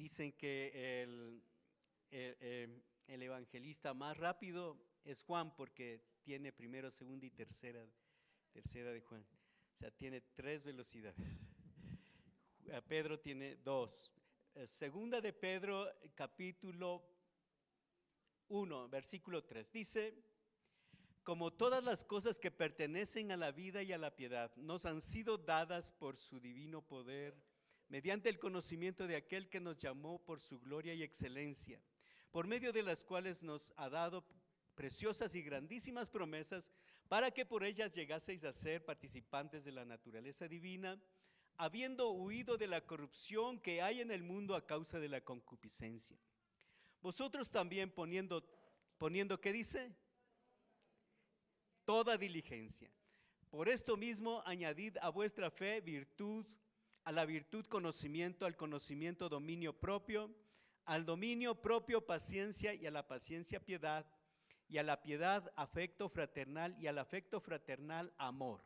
Dicen que el evangelista más rápido es Juan, porque tiene primero, segunda y tercera de Juan. O sea, tiene 3 velocidades. Pedro tiene 2. Segunda de Pedro, capítulo 1, versículo 3. Dice: como todas las cosas que pertenecen a la vida y a la piedad nos han sido dadas por su divino poder, mediante el conocimiento de aquel que nos llamó por su gloria y excelencia, por medio de las cuales nos ha dado preciosas y grandísimas promesas, para que por ellas llegaseis a ser participantes de la naturaleza divina, habiendo huido de la corrupción que hay en el mundo a causa de la concupiscencia. Vosotros también poniendo, ¿qué dice? Toda diligencia. Por esto mismo añadid a vuestra fe virtud, a la virtud conocimiento, al conocimiento dominio propio, al dominio propio paciencia, y a la paciencia piedad, y a la piedad afecto fraternal, y al afecto fraternal amor.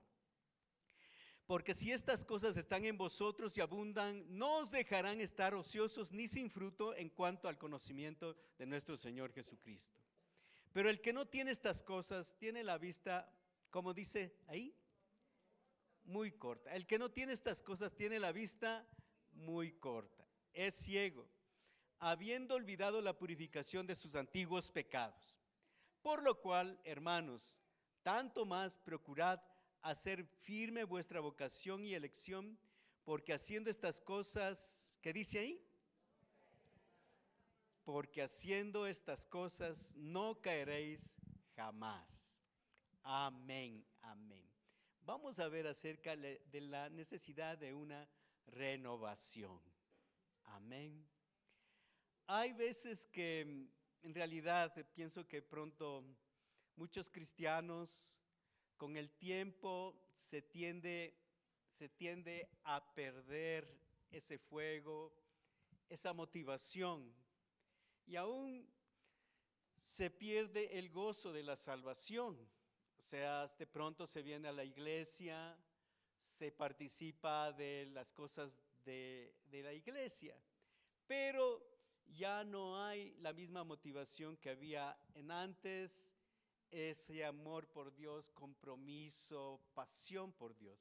Porque si estas cosas están en vosotros y abundan, no os dejarán estar ociosos ni sin fruto en cuanto al conocimiento de nuestro Señor Jesucristo. Pero el que no tiene estas cosas tiene la vista, como dice ahí, muy corta. El que no tiene estas cosas tiene la vista muy corta. Es ciego, habiendo olvidado la purificación de sus antiguos pecados. Por lo cual, hermanos, tanto más procurad hacer firme vuestra vocación y elección, porque haciendo estas cosas, ¿qué dice ahí? Porque haciendo estas cosas no caeréis jamás. Amén, amén. Vamos a ver acerca de la necesidad de una renovación. Amén. Hay veces que en realidad pienso que pronto muchos cristianos con el tiempo se tiende a perder ese fuego, esa motivación. Y aún se pierde el gozo de la salvación. O sea, de pronto se viene a la iglesia, se participa de las cosas de la iglesia, pero ya no hay la misma motivación que había en antes, ese amor por Dios, compromiso, pasión por Dios.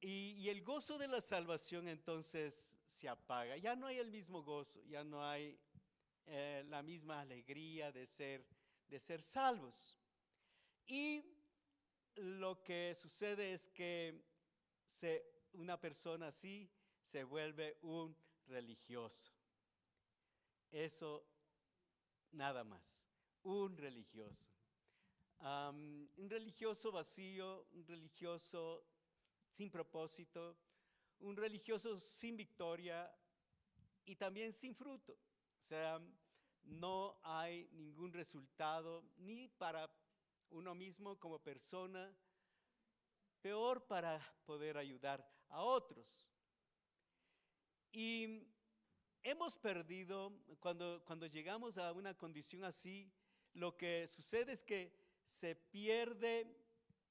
Y el gozo de la salvación entonces se apaga. Ya no hay el mismo gozo, ya no hay la misma alegría de ser salvos. Y lo que sucede es que una persona así se vuelve un religioso. Eso nada más, un religioso. Un religioso vacío, un religioso sin propósito, un religioso sin victoria y también sin fruto. O sea, no hay ningún resultado ni para uno mismo como persona, peor para poder ayudar a otros. Y hemos perdido, cuando llegamos a una condición así, lo que sucede es que se pierde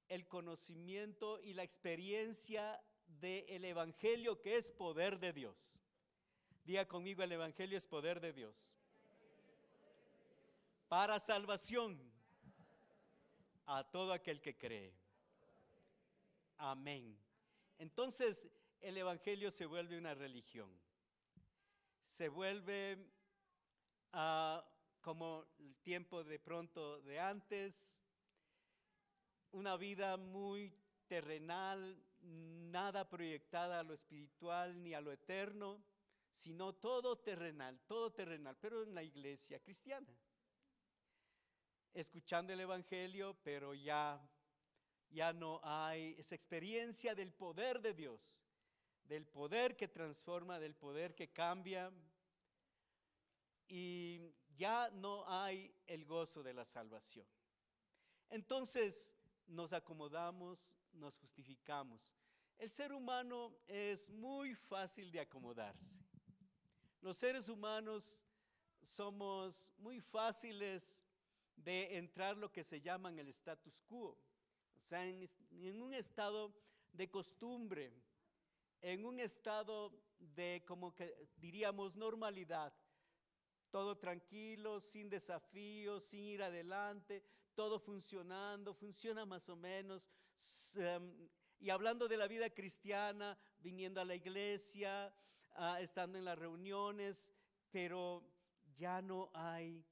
el conocimiento y la experiencia del evangelio, que es poder de Dios. Diga conmigo: el evangelio es poder de Dios para salvación a todo aquel que cree. Amén. Entonces el evangelio se vuelve una religión, se vuelve como el tiempo de pronto de antes, una vida muy terrenal, nada proyectada a lo espiritual ni a lo eterno, sino todo terrenal, pero en la iglesia cristiana, escuchando el evangelio, pero ya no hay esa experiencia del poder de Dios, del poder que transforma, del poder que cambia, y ya no hay el gozo de la salvación. Entonces nos acomodamos, nos justificamos. El ser humano es muy fácil de acomodarse. Los seres humanos somos muy fáciles de entrar lo que se llama en el status quo, o sea, en un estado de costumbre, en un estado de como que diríamos normalidad. Todo tranquilo, sin desafíos, sin ir adelante, todo funcionando, funciona más o menos. Y hablando de la vida cristiana, viniendo a la iglesia, estando en las reuniones, pero ya no hay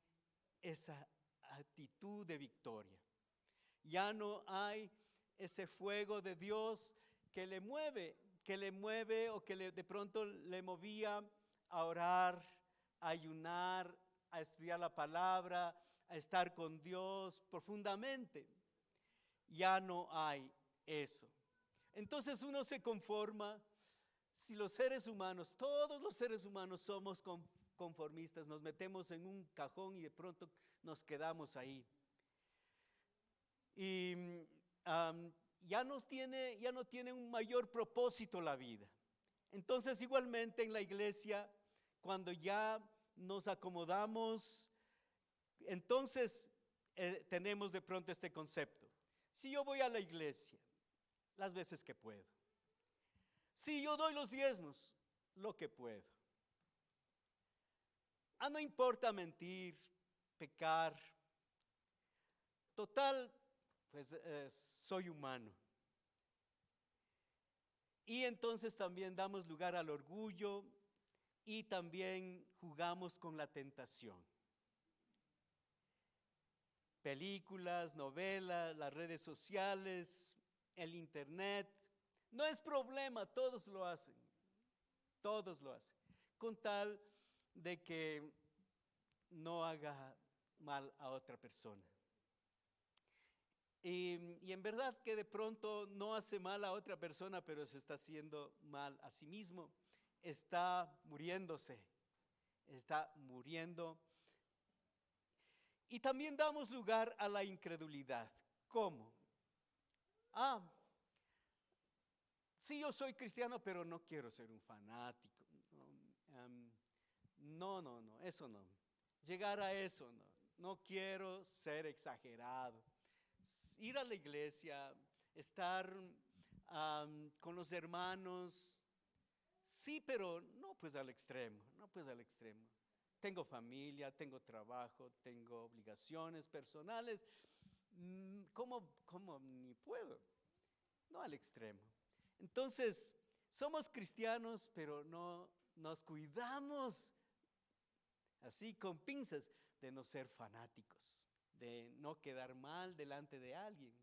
esa actitud de victoria. Ya no hay ese fuego de Dios que le mueve o que de pronto le movía a orar, a ayunar, a estudiar la palabra, a estar con Dios profundamente. Ya no hay eso. Entonces uno se conforma. Si los seres humanos, todos los seres humanos somos conformistas, nos metemos en un cajón y de pronto nos quedamos ahí. Y ya no tiene un mayor propósito la vida. Entonces igualmente en la iglesia, cuando ya nos acomodamos, entonces tenemos de pronto este concepto. Si yo voy a la iglesia las veces que puedo, si yo doy los diezmos, lo que puedo. No importa mentir, pecar. Total, pues soy humano. Y entonces también damos lugar al orgullo y también jugamos con la tentación. Películas, novelas, las redes sociales, el internet. No es problema, todos lo hacen. Todos lo hacen. Con tal de que no haga mal a otra persona. Y en verdad que de pronto no hace mal a otra persona, pero se está haciendo mal a sí mismo. Está muriéndose. Está muriendo. Y también damos lugar a la incredulidad. ¿Cómo? Sí, yo soy cristiano, pero no quiero ser un fanático. No, eso no. Llegar a eso no. No quiero ser exagerado. Ir a la iglesia, estar con los hermanos, sí, pero no pues al extremo, no pues al extremo. Tengo familia, tengo trabajo, tengo obligaciones personales. ¿Cómo ni puedo? No al extremo. Entonces, somos cristianos, pero no nos cuidamos así con pinzas de no ser fanáticos, de no quedar mal delante de alguien.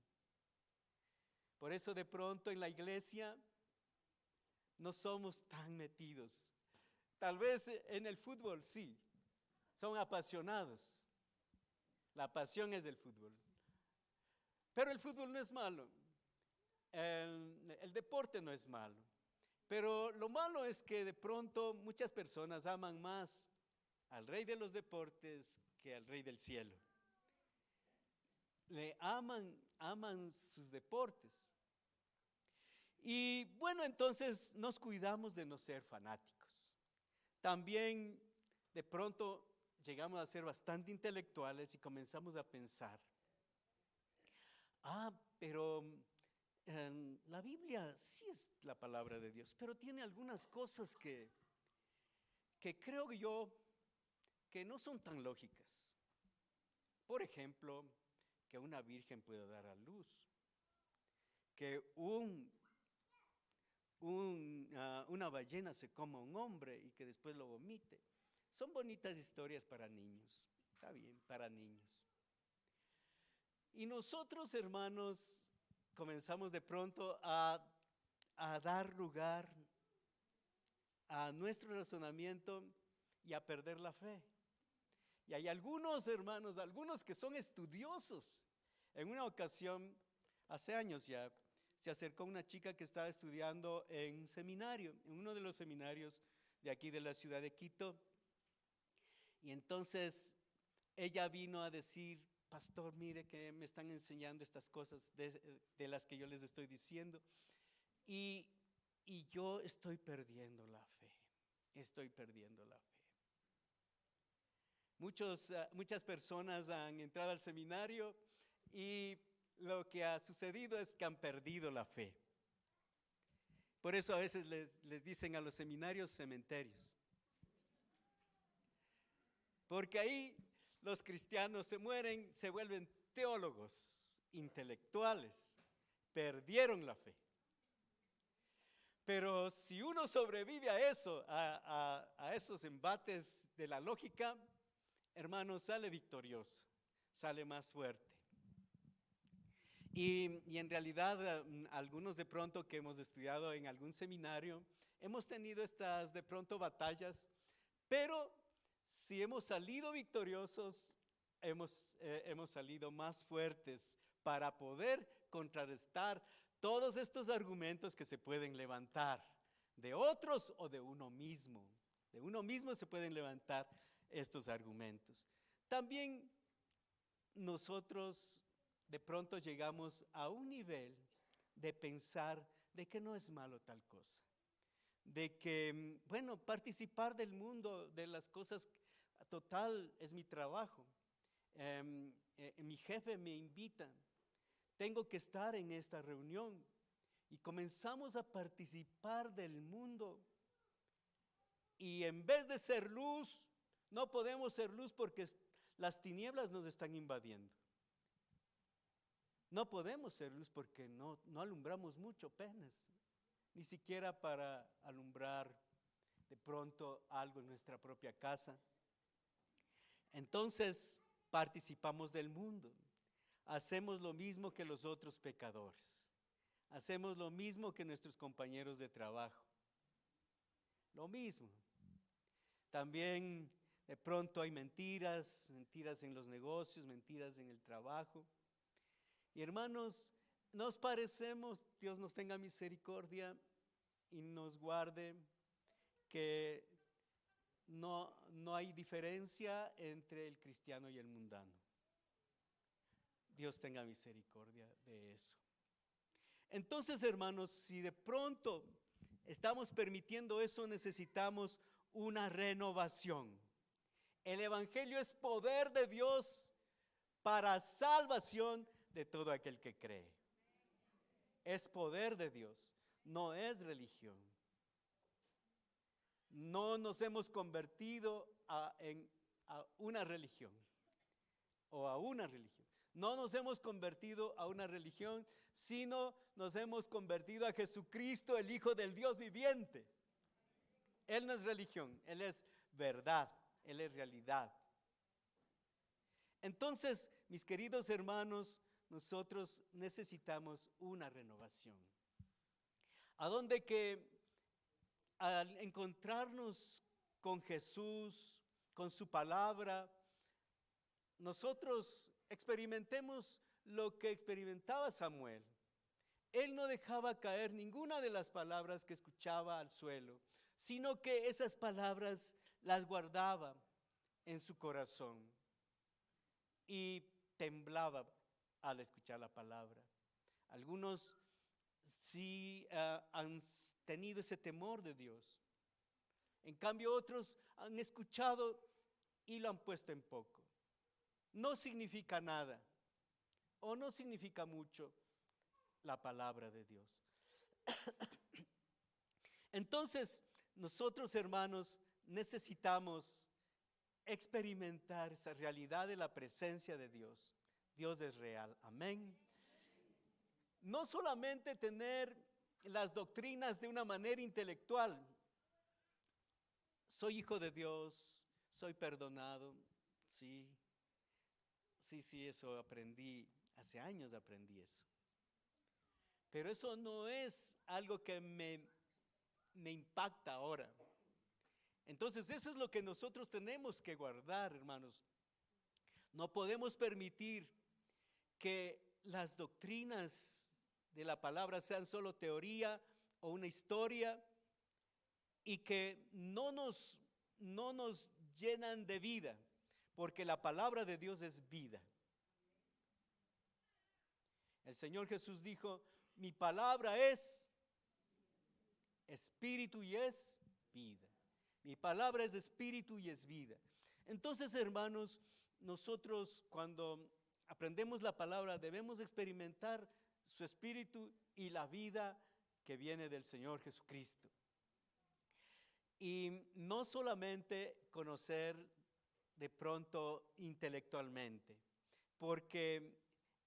Por eso de pronto en la iglesia no somos tan metidos. Tal vez en el fútbol sí, son apasionados. La pasión es del fútbol. Pero el fútbol no es malo. El deporte no es malo. Pero lo malo es que de pronto muchas personas aman más al rey de los deportes que al rey del cielo. Le aman sus deportes. Y bueno, entonces nos cuidamos de no ser fanáticos. También de pronto llegamos a ser bastante intelectuales y comenzamos a pensar, pero la Biblia sí es la palabra de Dios, pero tiene algunas cosas que creo yo que no son tan lógicas. Por ejemplo, que una virgen pueda dar a luz, que una ballena se coma a un hombre y que después lo vomite. Son bonitas historias para niños, está bien, para niños. Y nosotros, hermanos, comenzamos de pronto a dar lugar a nuestro razonamiento y a perder la fe. Y hay algunos hermanos, algunos que son estudiosos. En una ocasión, hace años ya, se acercó una chica que estaba estudiando en un seminario, en uno de los seminarios de aquí de la ciudad de Quito. Y entonces ella vino a decir, pastor, mire que me están enseñando estas cosas de las que yo les estoy diciendo. Y yo estoy perdiendo la fe, estoy perdiendo la fe. Muchas personas han entrado al seminario y lo que ha sucedido es que han perdido la fe. Por eso a veces les dicen a los seminarios cementerios. Porque ahí los cristianos se mueren, se vuelven teólogos, intelectuales, perdieron la fe. Pero si uno sobrevive a eso, a esos embates de la lógica, hermano, sale victorioso, sale más fuerte. Y en realidad, algunos de pronto que hemos estudiado en algún seminario, hemos tenido estas de pronto batallas, pero si hemos salido victoriosos, hemos salido más fuertes para poder contrarrestar todos estos argumentos que se pueden levantar de otros o de uno mismo. De uno mismo se pueden levantar estos argumentos. También nosotros de pronto llegamos a un nivel de pensar de que no es malo tal cosa. De que, bueno, participar del mundo, de las cosas, total, es mi trabajo. Mi jefe me invita, tengo que estar en esta reunión y comenzamos a participar del mundo. Y en vez de ser luz, no podemos ser luz porque las tinieblas nos están invadiendo. No podemos ser luz porque no alumbramos mucho apenas, ni siquiera para alumbrar de pronto algo en nuestra propia casa. Entonces participamos del mundo, hacemos lo mismo que los otros pecadores, hacemos lo mismo que nuestros compañeros de trabajo, lo mismo. También de pronto hay mentiras en los negocios, mentiras en el trabajo. Y hermanos, nos parecemos, Dios nos tenga misericordia y nos guarde, que no hay diferencia entre el cristiano y el mundano. Dios tenga misericordia de eso. Entonces, hermanos, si de pronto estamos permitiendo eso, necesitamos una renovación. El evangelio es poder de Dios para salvación de todo aquel que cree. Es poder de Dios, no es religión. No nos hemos convertido a una religión o a una religión. No nos hemos convertido a una religión, sino nos hemos convertido a Jesucristo, el Hijo del Dios viviente. Él no es religión, Él es verdad, Él es realidad. Entonces, mis queridos hermanos, nosotros necesitamos una renovación. A donde que al encontrarnos con Jesús, con su palabra, nosotros experimentemos lo que experimentaba Samuel. Él no dejaba caer ninguna de las palabras que escuchaba al suelo, sino que esas palabras las guardaba en su corazón y temblaba al escuchar la palabra. Algunos sí han tenido ese temor de Dios. En cambio, otros han escuchado y lo han puesto en poco. No significa nada o no significa mucho la palabra de Dios. Entonces, nosotros, hermanos, necesitamos experimentar esa realidad de la presencia de Dios. Dios es real. Amén. No solamente tener las doctrinas de una manera intelectual. Soy hijo de Dios, soy perdonado. Sí, eso aprendí. Hace años aprendí eso. Pero eso no es algo que me impacta ahora. Entonces, eso es lo que nosotros tenemos que guardar, hermanos. No podemos permitir que las doctrinas de la palabra sean solo teoría o una historia y que no nos llenan de vida, porque la palabra de Dios es vida. El Señor Jesús dijo: mi palabra es espíritu y es vida. Mi palabra es espíritu y es vida. Entonces, hermanos, nosotros cuando aprendemos la palabra debemos experimentar su espíritu y la vida que viene del Señor Jesucristo. Y no solamente conocer de pronto intelectualmente, porque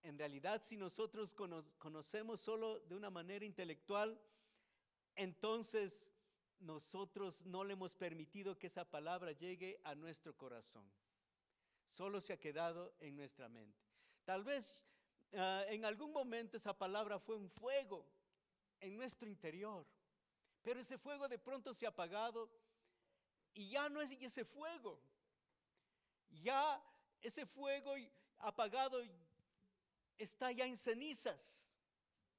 en realidad si nosotros conocemos solo de una manera intelectual, entonces nosotros no le hemos permitido que esa palabra llegue a nuestro corazón. Solo se ha quedado en nuestra mente. Tal vez en algún momento esa palabra fue un fuego en nuestro interior, pero ese fuego de pronto se ha apagado y ya no es ese fuego. Ya ese fuego apagado está ya en cenizas,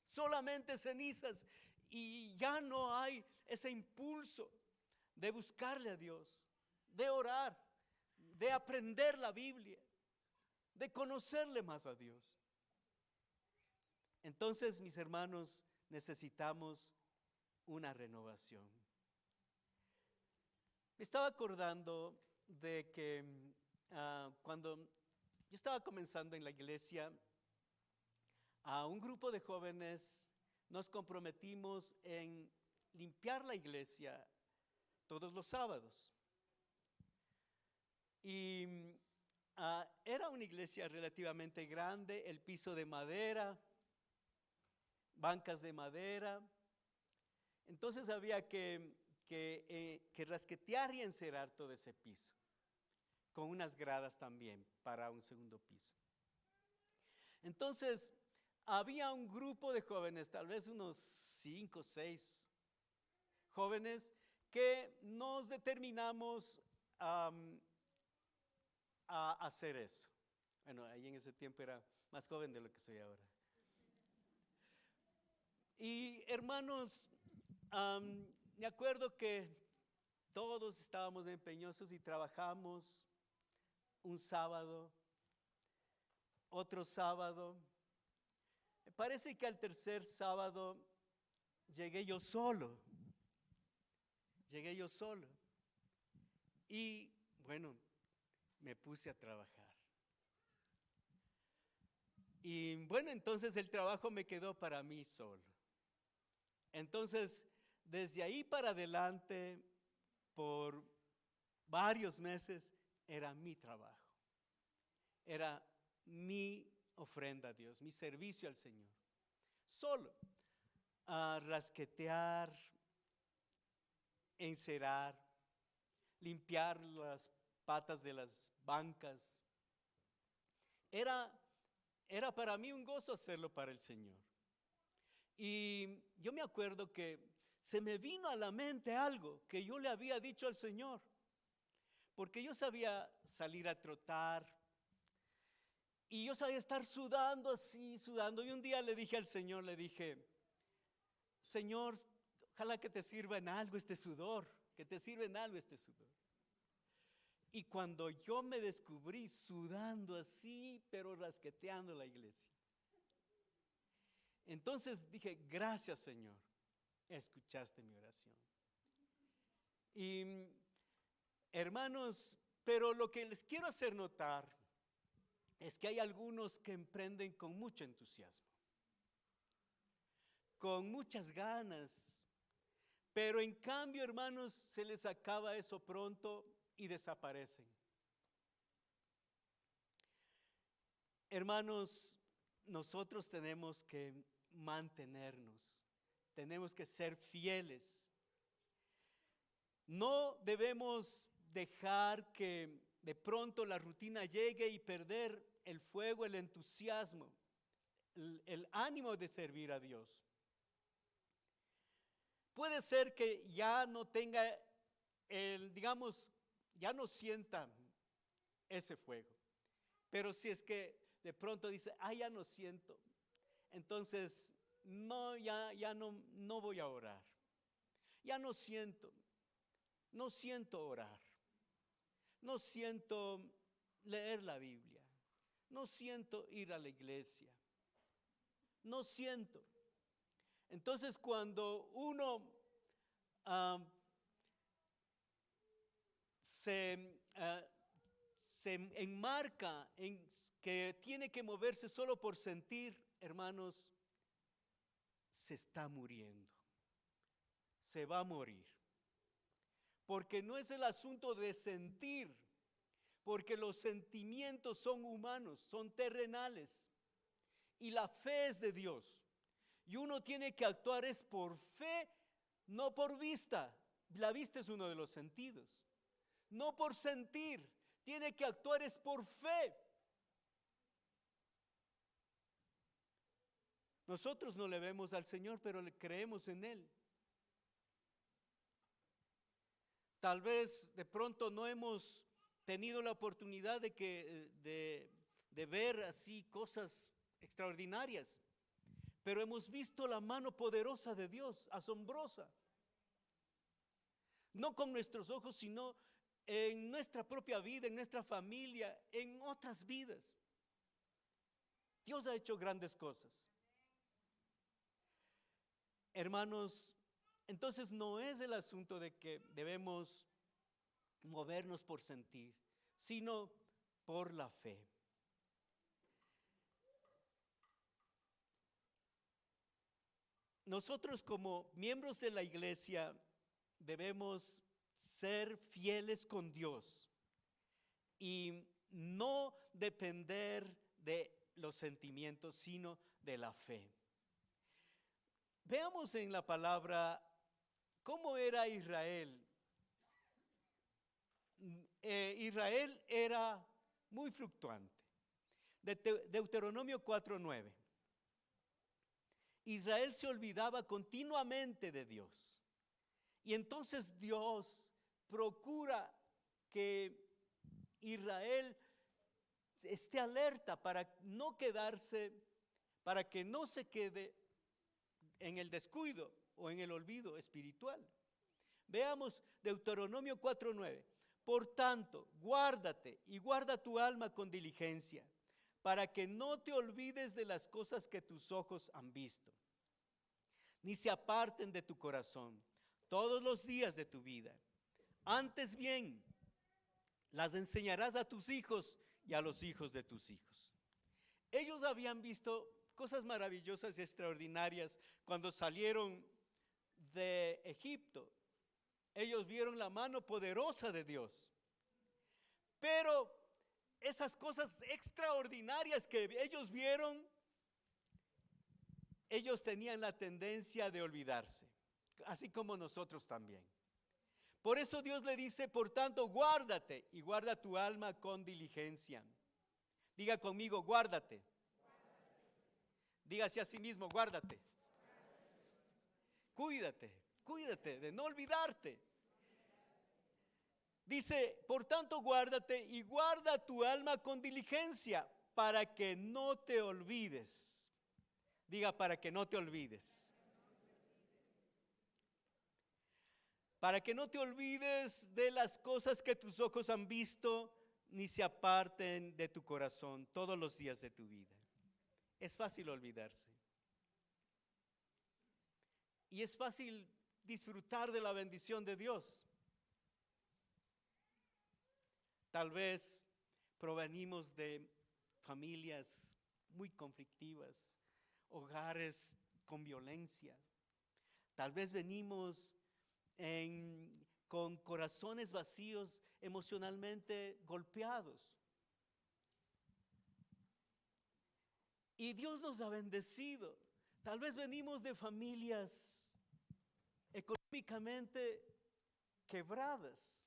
solamente cenizas, y ya no hay ese impulso de buscarle a Dios, de orar, de aprender la Biblia, de conocerle más a Dios. Entonces, mis hermanos, necesitamos una renovación. Me estaba acordando de que cuando yo estaba comenzando en la iglesia, a un grupo de jóvenes nos comprometimos en limpiar la iglesia todos los sábados. Y era una iglesia relativamente grande, el piso de madera, bancas de madera. Entonces había que rasquetear y encerar todo ese piso, con unas gradas también para un segundo piso. Entonces había un grupo de jóvenes, tal vez unos 5 o 6 jóvenes, que nos determinamos a hacer eso. Bueno, ahí en ese tiempo era más joven de lo que soy ahora. Y hermanos, me acuerdo que todos estábamos empeñosos y trabajamos un sábado, otro sábado. Me parece que al tercer sábado llegué yo solo. Y bueno, me puse a trabajar. Y bueno, entonces el trabajo me quedó para mí solo. Entonces, desde ahí para adelante, por varios meses, era mi trabajo. Era mi ofrenda a Dios, mi servicio al Señor. Solo a rasquetear, encerar, limpiar las patas de las bancas. Era para mí un gozo hacerlo para el Señor. Y yo me acuerdo que se me vino a la mente algo que yo le había dicho al Señor, porque yo sabía salir a trotar y yo sabía estar sudando así, sudando. Y un día le dije al Señor, Señor, ojalá que te sirva en algo este sudor, que te sirva en algo este sudor. Y cuando yo me descubrí sudando así, pero rasqueteando la iglesia, entonces dije, gracias Señor, escuchaste mi oración. Y hermanos, pero lo que les quiero hacer notar es que hay algunos que emprenden con mucho entusiasmo, con muchas ganas, pero en cambio, hermanos, se les acaba eso pronto y desaparecen. Hermanos, nosotros tenemos que mantenernos, tenemos que ser fieles. No debemos dejar que de pronto la rutina llegue y perder el fuego, el entusiasmo, el ánimo de servir a Dios. Puede ser que ya no tenga ya no sienta ese fuego. Pero si es que de pronto dice, ya no siento, entonces ya no voy a orar. Ya no siento orar. No siento leer la Biblia. No siento ir a la iglesia. No siento. Entonces cuando uno se enmarca en que tiene que moverse solo por sentir, hermanos, se está muriendo. se va a morir. Porque no es el asunto de sentir, porque los sentimientos son humanos, son terrenales, y la fe es de Dios. Y uno tiene que actuar es por fe, no por vista. La vista es uno de los sentidos. No por sentir, tiene que actuar es por fe. Nosotros no le vemos al Señor, pero le creemos en Él. Tal vez de pronto no hemos tenido la oportunidad de ver así cosas extraordinarias, pero hemos visto la mano poderosa de Dios, asombrosa. No con nuestros ojos, sino en nuestra propia vida, en nuestra familia, en otras vidas. Dios ha hecho grandes cosas. Hermanos, entonces no es el asunto de que debemos movernos por sentir, sino por la fe. Nosotros como miembros de la iglesia debemos ser fieles con Dios y no depender de los sentimientos, sino de la fe. Veamos en la palabra cómo era Israel. Israel era muy fluctuante. Deuteronomio 4:9. Israel se olvidaba continuamente de Dios. Y entonces Dios procura que Israel esté alerta para no quedarse, para que no se quede en el descuido o en el olvido espiritual. Veamos Deuteronomio 4:9. Por tanto, guárdate y guarda tu alma con diligencia, para que no te olvides de las cosas que tus ojos han visto, ni se aparten de tu corazón todos los días de tu vida. Antes bien, las enseñarás a tus hijos y a los hijos de tus hijos. Ellos habían visto cosas maravillosas y extraordinarias cuando salieron de Egipto. Ellos vieron la mano poderosa de Dios. Pero esas cosas extraordinarias que ellos vieron, ellos tenían la tendencia de olvidarse, así como nosotros también. Por eso Dios le dice, por tanto, guárdate y guarda tu alma con diligencia. Diga conmigo, guárdate. Dígase a sí mismo, guárdate. Cuídate de no olvidarte. Dice, por tanto, guárdate y guarda tu alma con diligencia para que no te olvides. Diga, para que no te olvides. Para que no te olvides de las cosas que tus ojos han visto, ni se aparten de tu corazón todos los días de tu vida. Es fácil olvidarse. Y es fácil disfrutar de la bendición de Dios. Tal vez provenimos de familias muy conflictivas, hogares con violencia. Tal vez venimos con corazones vacíos, emocionalmente golpeados. Y Dios nos ha bendecido. Tal vez venimos de familias económicamente quebradas.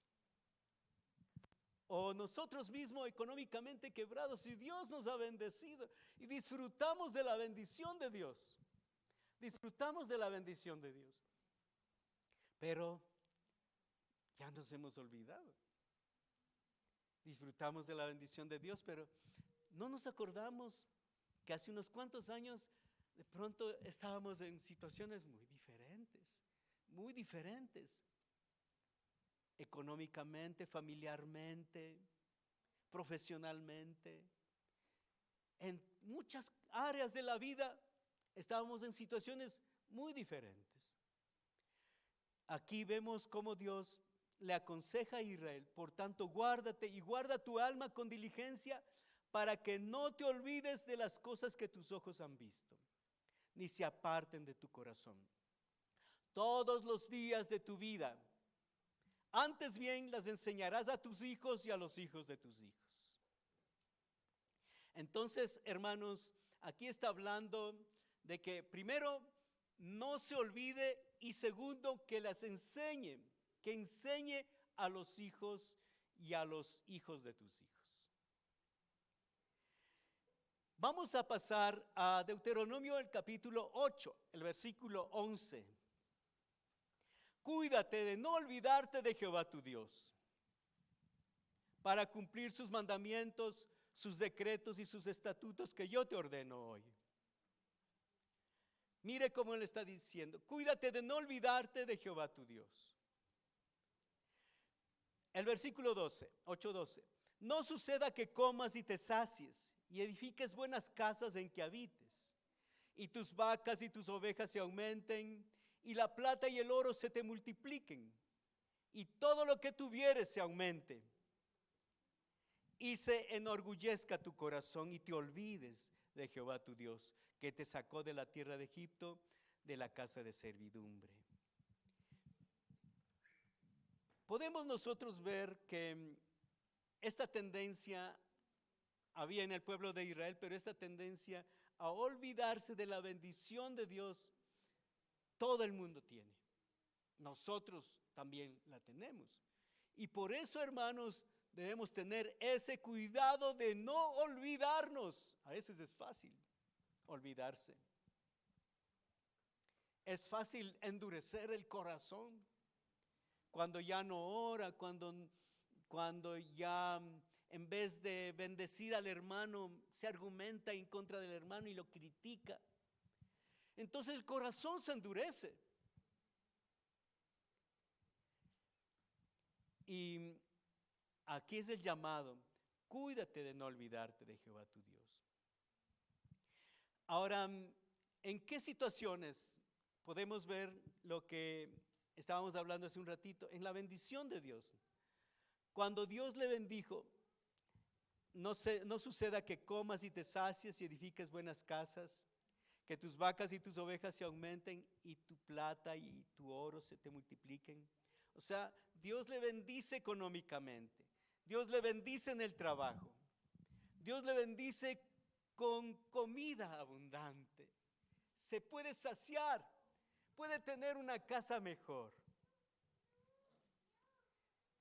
O nosotros mismos económicamente quebrados, y Dios nos ha bendecido y disfrutamos de la bendición de Dios. Disfrutamos de la bendición de Dios. Pero ya nos hemos olvidado. Disfrutamos de la bendición de Dios, pero no nos acordamos que hace unos cuantos años de pronto estábamos en situaciones muy diferentes. Económicamente, familiarmente, profesionalmente. En muchas áreas de la vida estábamos en situaciones muy diferentes. Aquí vemos cómo Dios le aconseja a Israel, por tanto, guárdate y guarda tu alma con diligencia para que no te olvides de las cosas que tus ojos han visto, ni se aparten de tu corazón todos los días de tu vida. Antes bien, las enseñarás a tus hijos y a los hijos de tus hijos. Entonces, hermanos, aquí está hablando de que primero no se olvide y segundo que las enseñe, que enseñe a los hijos y a los hijos de tus hijos. Vamos a pasar a Deuteronomio el capítulo 8, el versículo 11. Cuídate de no olvidarte de Jehová tu Dios, para cumplir sus mandamientos, sus decretos y sus estatutos que yo te ordeno hoy. Mire cómo él está diciendo, cuídate de no olvidarte de Jehová tu Dios. El versículo 12, 8:12. No suceda que comas y te sacies y edifiques buenas casas en que habites, y tus vacas y tus ovejas se aumenten, y la plata y el oro se te multipliquen, y todo lo que tuvieres se aumente, y se enorgullezca tu corazón y te olvides de Jehová tu Dios, que te sacó de la tierra de Egipto, de la casa de servidumbre. Podemos nosotros ver que esta tendencia había en el pueblo de Israel, pero esta tendencia a olvidarse de la bendición de Dios, todo el mundo tiene. Nosotros también la tenemos. Y por eso, hermanos, debemos tener ese cuidado de no olvidarnos. A veces es fácil olvidarse. Es fácil endurecer el corazón cuando ya no ora, cuando ya en vez de bendecir al hermano se argumenta en contra del hermano y lo critica. Entonces el corazón se endurece. Y aquí es el llamado, cuídate de no olvidarte de Jehová tu Dios. Ahora, ¿en qué situaciones podemos ver lo que estábamos hablando hace un ratito? En la bendición de Dios. Cuando Dios le bendijo, no suceda que comas y te sacies y edifiques buenas casas, que tus vacas y tus ovejas se aumenten y tu plata y tu oro se te multipliquen. O sea, Dios le bendice económicamente, Dios le bendice en el trabajo, Dios le bendice con comida abundante, se puede saciar, puede tener una casa mejor.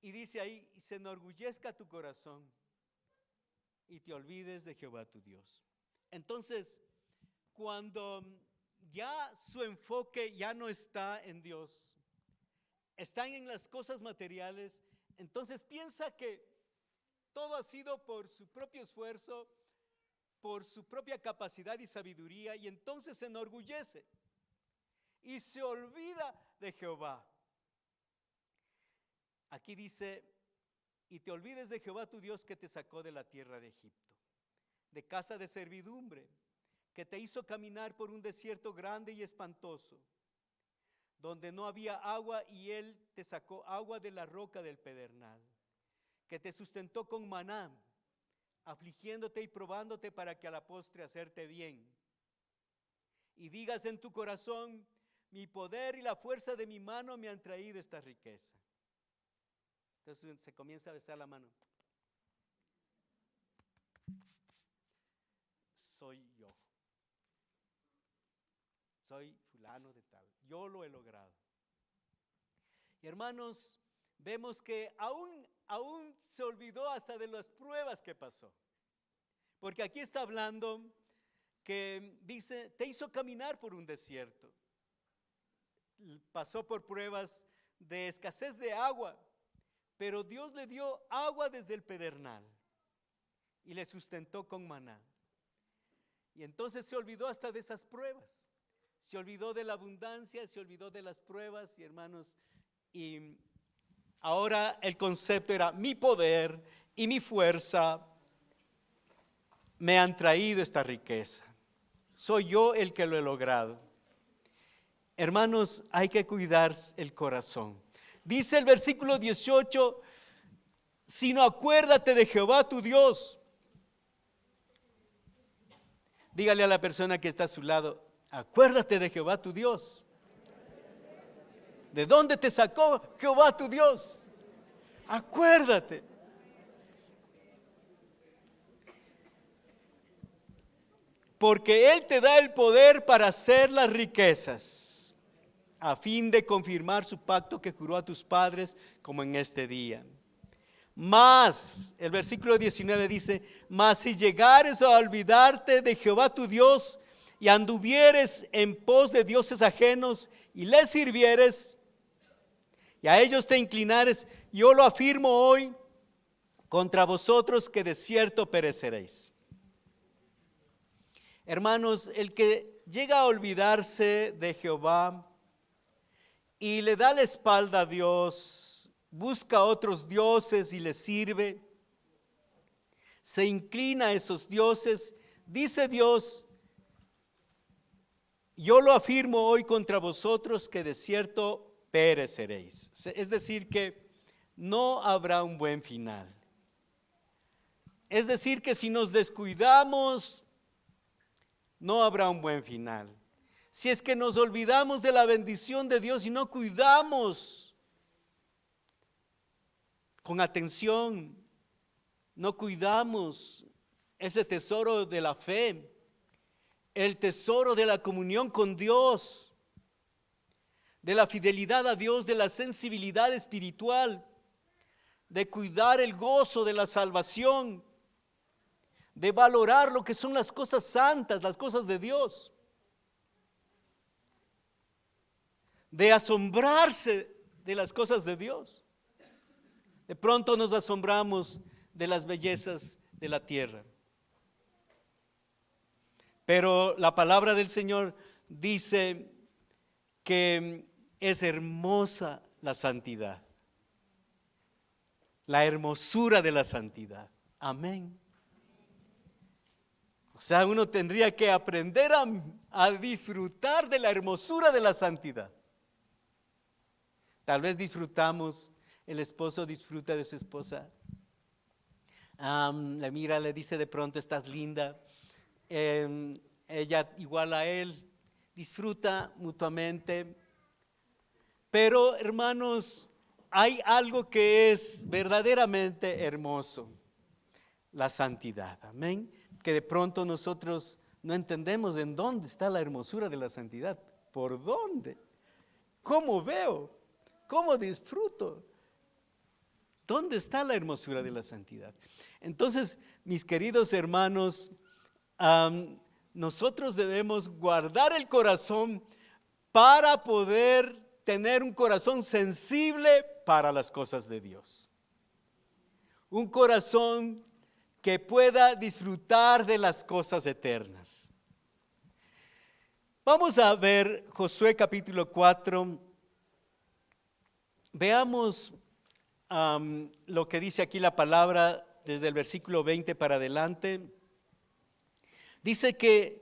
Y dice ahí, se enorgullezca tu corazón y te olvides de Jehová tu Dios. Entonces, cuando ya su enfoque ya no está en Dios, están en las cosas materiales, entonces piensa que todo ha sido por su propio esfuerzo, por su propia capacidad y sabiduría, y entonces se enorgullece y se olvida de Jehová. Aquí dice, y te olvides de Jehová tu Dios que te sacó de la tierra de Egipto, de casa de servidumbre, que te hizo caminar por un desierto grande y espantoso, donde no había agua, y él te sacó agua de la roca del pedernal, que te sustentó con maná, afligiéndote y probándote para que a la postre hacerte bien. Y digas en tu corazón, mi poder y la fuerza de mi mano me han traído esta riqueza. Entonces se comienza a besar la mano. Soy yo. Soy fulano de tal. Yo lo he logrado. Y hermanos, vemos que aún se olvidó hasta de las pruebas que pasó. Porque aquí está hablando que dice, te hizo caminar por un desierto. Pasó por pruebas de escasez de agua, pero Dios le dio agua desde el pedernal y le sustentó con maná. Y entonces se olvidó hasta de esas pruebas. Se olvidó de la abundancia, se olvidó de las pruebas, y hermanos, y ahora el concepto era mi poder y mi fuerza me han traído esta riqueza. Soy yo el que lo he logrado. Hermanos, hay que cuidar el corazón. Dice el versículo 18, sino acuérdate de Jehová tu Dios. Dígale a la persona que está a su lado, acuérdate de Jehová tu Dios. ¿De dónde te sacó Jehová tu Dios? Acuérdate. Porque Él te da el poder para hacer las riquezas, a fin de confirmar su pacto que juró a tus padres, como en este día. Mas, el versículo 19 dice, mas si llegares a olvidarte de Jehová tu Dios y anduvieres en pos de dioses ajenos y les sirvieres y a ellos te inclinares, yo lo afirmo hoy contra vosotros que de cierto pereceréis. Hermanos, el que llega a olvidarse de Jehová y le da la espalda a Dios, busca a otros dioses y les sirve, se inclina a esos dioses, dice Dios, yo lo afirmo hoy contra vosotros que de cierto pereceréis. Es decir que no habrá un buen final. Es decir que si nos descuidamos, no habrá un buen final. Si es que nos olvidamos de la bendición de Dios y no cuidamos con atención, no cuidamos ese tesoro de la fe, el tesoro de la comunión con Dios, de la fidelidad a Dios, de la sensibilidad espiritual, de cuidar el gozo de la salvación, de valorar lo que son las cosas santas, las cosas de Dios, de asombrarse de las cosas de Dios. De pronto nos asombramos de las bellezas de la tierra. Pero la palabra del Señor dice que es hermosa la santidad, la hermosura de la santidad. Amén. O sea, uno tendría que aprender a disfrutar de la hermosura de la santidad. Tal vez disfrutamos, el esposo disfruta de su esposa. Le mira, le dice de pronto, estás linda. Ella igual a él, disfruta mutuamente. Pero hermanos, hay algo que es verdaderamente hermoso, la santidad. Amén. Que de pronto nosotros no entendemos en dónde está la hermosura de la santidad. ¿Por dónde? ¿Cómo veo? ¿Cómo disfruto? ¿Dónde está la hermosura de la santidad? Entonces, mis queridos hermanos, nosotros debemos guardar el corazón para poder tener un corazón sensible para las cosas de Dios. Un corazón que pueda disfrutar de las cosas eternas. Vamos a ver Josué capítulo 4. Veamos lo que dice aquí la palabra desde el versículo 20 para adelante. Dice que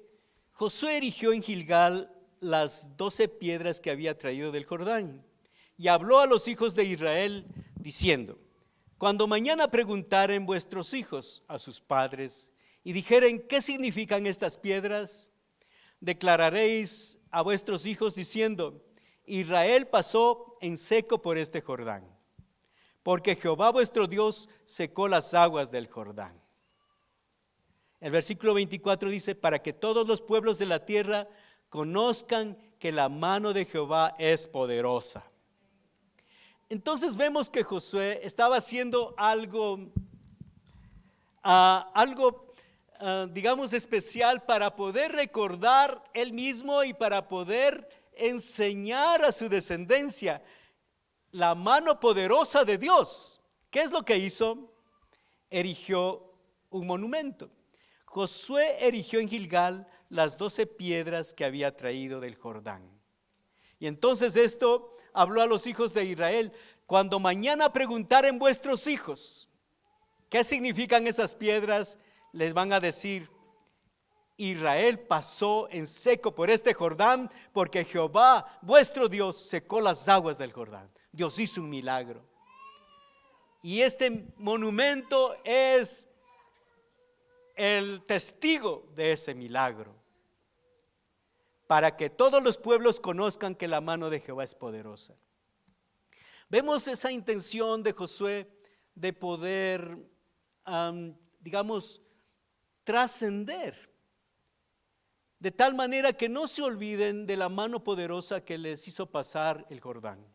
Josué erigió en Gilgal las 12 piedras que había traído del Jordán y habló a los hijos de Israel diciendo: cuando mañana preguntaren vuestros hijos a sus padres y dijeren ¿qué significan estas piedras? Declararéis a vuestros hijos diciendo: Israel pasó en seco por este Jordán, porque Jehová vuestro Dios secó las aguas del Jordán. El versículo 24 dice: para que todos los pueblos de la tierra conozcan que la mano de Jehová es poderosa. Entonces vemos que Josué estaba haciendo algo digamos especial para poder recordar él mismo y para poder enseñar a su descendencia la mano poderosa de Dios. ¿Qué es lo que hizo? Erigió un monumento. Josué erigió en Gilgal las 12 piedras que había traído del Jordán. Y entonces esto habló a los hijos de Israel: cuando mañana preguntaren vuestros hijos ¿qué significan esas piedras? Les van a decir: Israel pasó en seco por este Jordán porque Jehová vuestro Dios secó las aguas del Jordán. Dios hizo un milagro. Y este monumento es el testigo de ese milagro, para que todos los pueblos conozcan que la mano de Jehová es poderosa. Vemos esa intención de Josué de poder, digamos, trascender, de tal manera que no se olviden de la mano poderosa que les hizo pasar el Jordán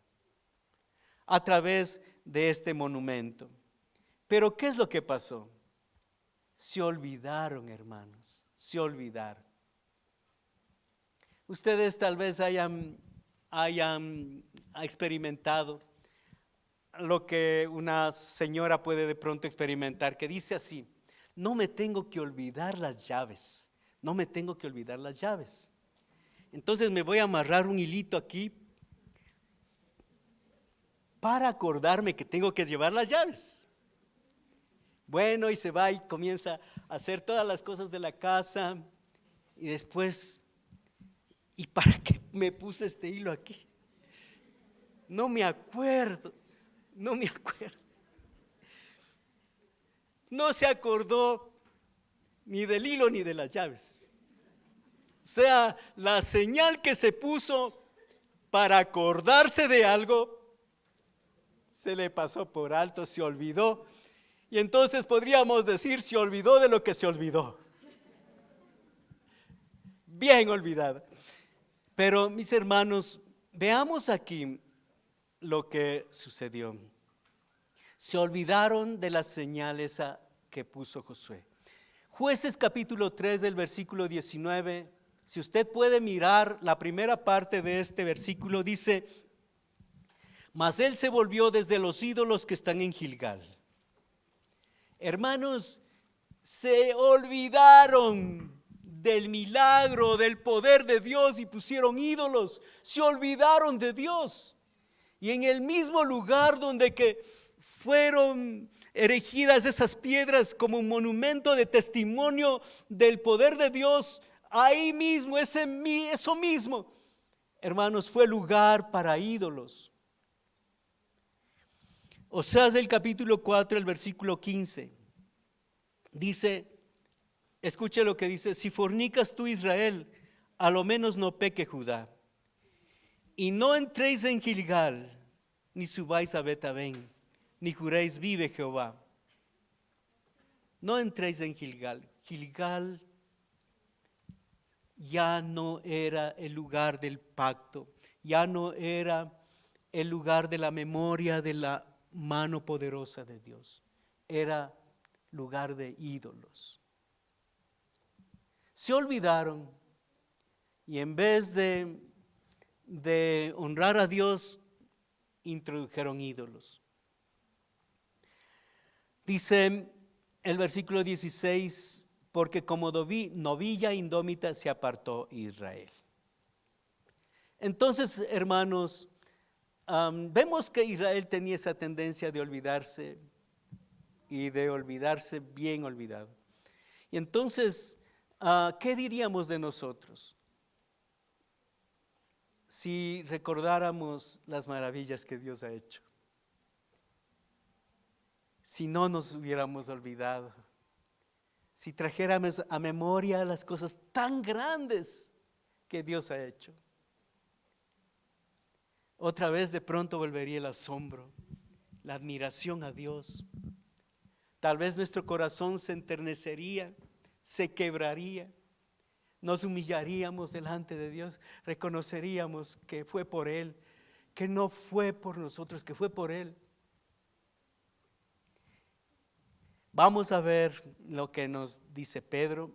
a través de este monumento. Pero ¿qué es lo que pasó? Se olvidaron, hermanos, se olvidaron. Ustedes tal vez hayan experimentado lo que una señora puede de pronto experimentar, que dice así: no me tengo que olvidar las llaves, no me tengo que olvidar las llaves. Entonces me voy a amarrar un hilito aquí para acordarme que tengo que llevar las llaves. Bueno, y se va y comienza a hacer todas las cosas de la casa y después, ¿y para qué me puse este hilo aquí? No me acuerdo. No se acordó ni del hilo ni de las llaves. O sea, la señal que se puso para acordarse de algo se le pasó por alto, se olvidó. Y entonces podríamos decir, se olvidó de lo que se olvidó. Bien olvidada. Pero mis hermanos, veamos aquí lo que sucedió. Se olvidaron de las señales que puso Josué. Jueces capítulo 3 del versículo 19. Si usted puede mirar la primera parte de este versículo, dice: mas él se volvió desde los ídolos que están en Gilgal. Hermanos, se olvidaron del milagro, del poder de Dios y pusieron ídolos. Se olvidaron de Dios. Y en el mismo lugar donde que fueron erigidas esas piedras como un monumento de testimonio del poder de Dios, ahí mismo, eso mismo, hermanos, fue lugar para ídolos. Oseas del capítulo 4, el versículo 15, dice, escuche lo que dice: si fornicas tú, Israel, a lo menos no peque Judá. Y no entréis en Gilgal, ni subáis a Bet-aven, ni juréis vive Jehová. No entréis en Gilgal. Gilgal ya no era el lugar del pacto, ya no era el lugar de la memoria de la mano poderosa de Dios, era lugar de ídolos. Se olvidaron y en vez de honrar a Dios, introdujeron ídolos. Dice el versículo 16: porque como novilla indómita se apartó Israel. Entonces, hermanos, vemos que Israel tenía esa tendencia de olvidarse y de olvidarse bien olvidado. Y entonces, ¿qué diríamos de nosotros si recordáramos las maravillas que Dios ha hecho? Si no nos hubiéramos olvidado, si trajéramos a memoria las cosas tan grandes que Dios ha hecho. Otra vez de pronto volvería el asombro, la admiración a Dios. Tal vez nuestro corazón se enternecería, se quebraría, nos humillaríamos delante de Dios, reconoceríamos que fue por Él, que no fue por nosotros, que fue por Él. Vamos a ver lo que nos dice Pedro.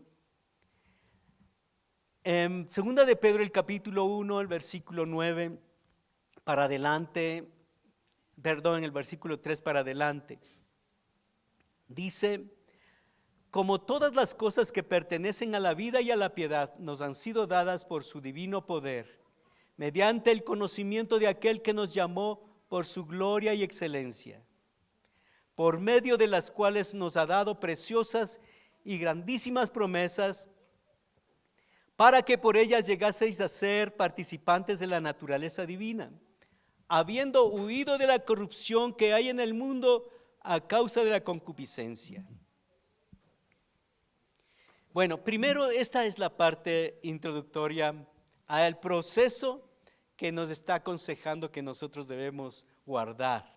En segunda de Pedro, el capítulo 1, el versículo 9 para adelante, perdón, el versículo 3 para adelante, dice: como todas las cosas que pertenecen a la vida y a la piedad nos han sido dadas por su divino poder, mediante el conocimiento de aquel que nos llamó por su gloria y excelencia, por medio de las cuales nos ha dado preciosas y grandísimas promesas, para que por ellas llegaseis a ser participantes de la naturaleza divina, habiendo huido de la corrupción que hay en el mundo a causa de la concupiscencia. Bueno, primero esta es la parte introductoria al proceso que nos está aconsejando que nosotros debemos guardar.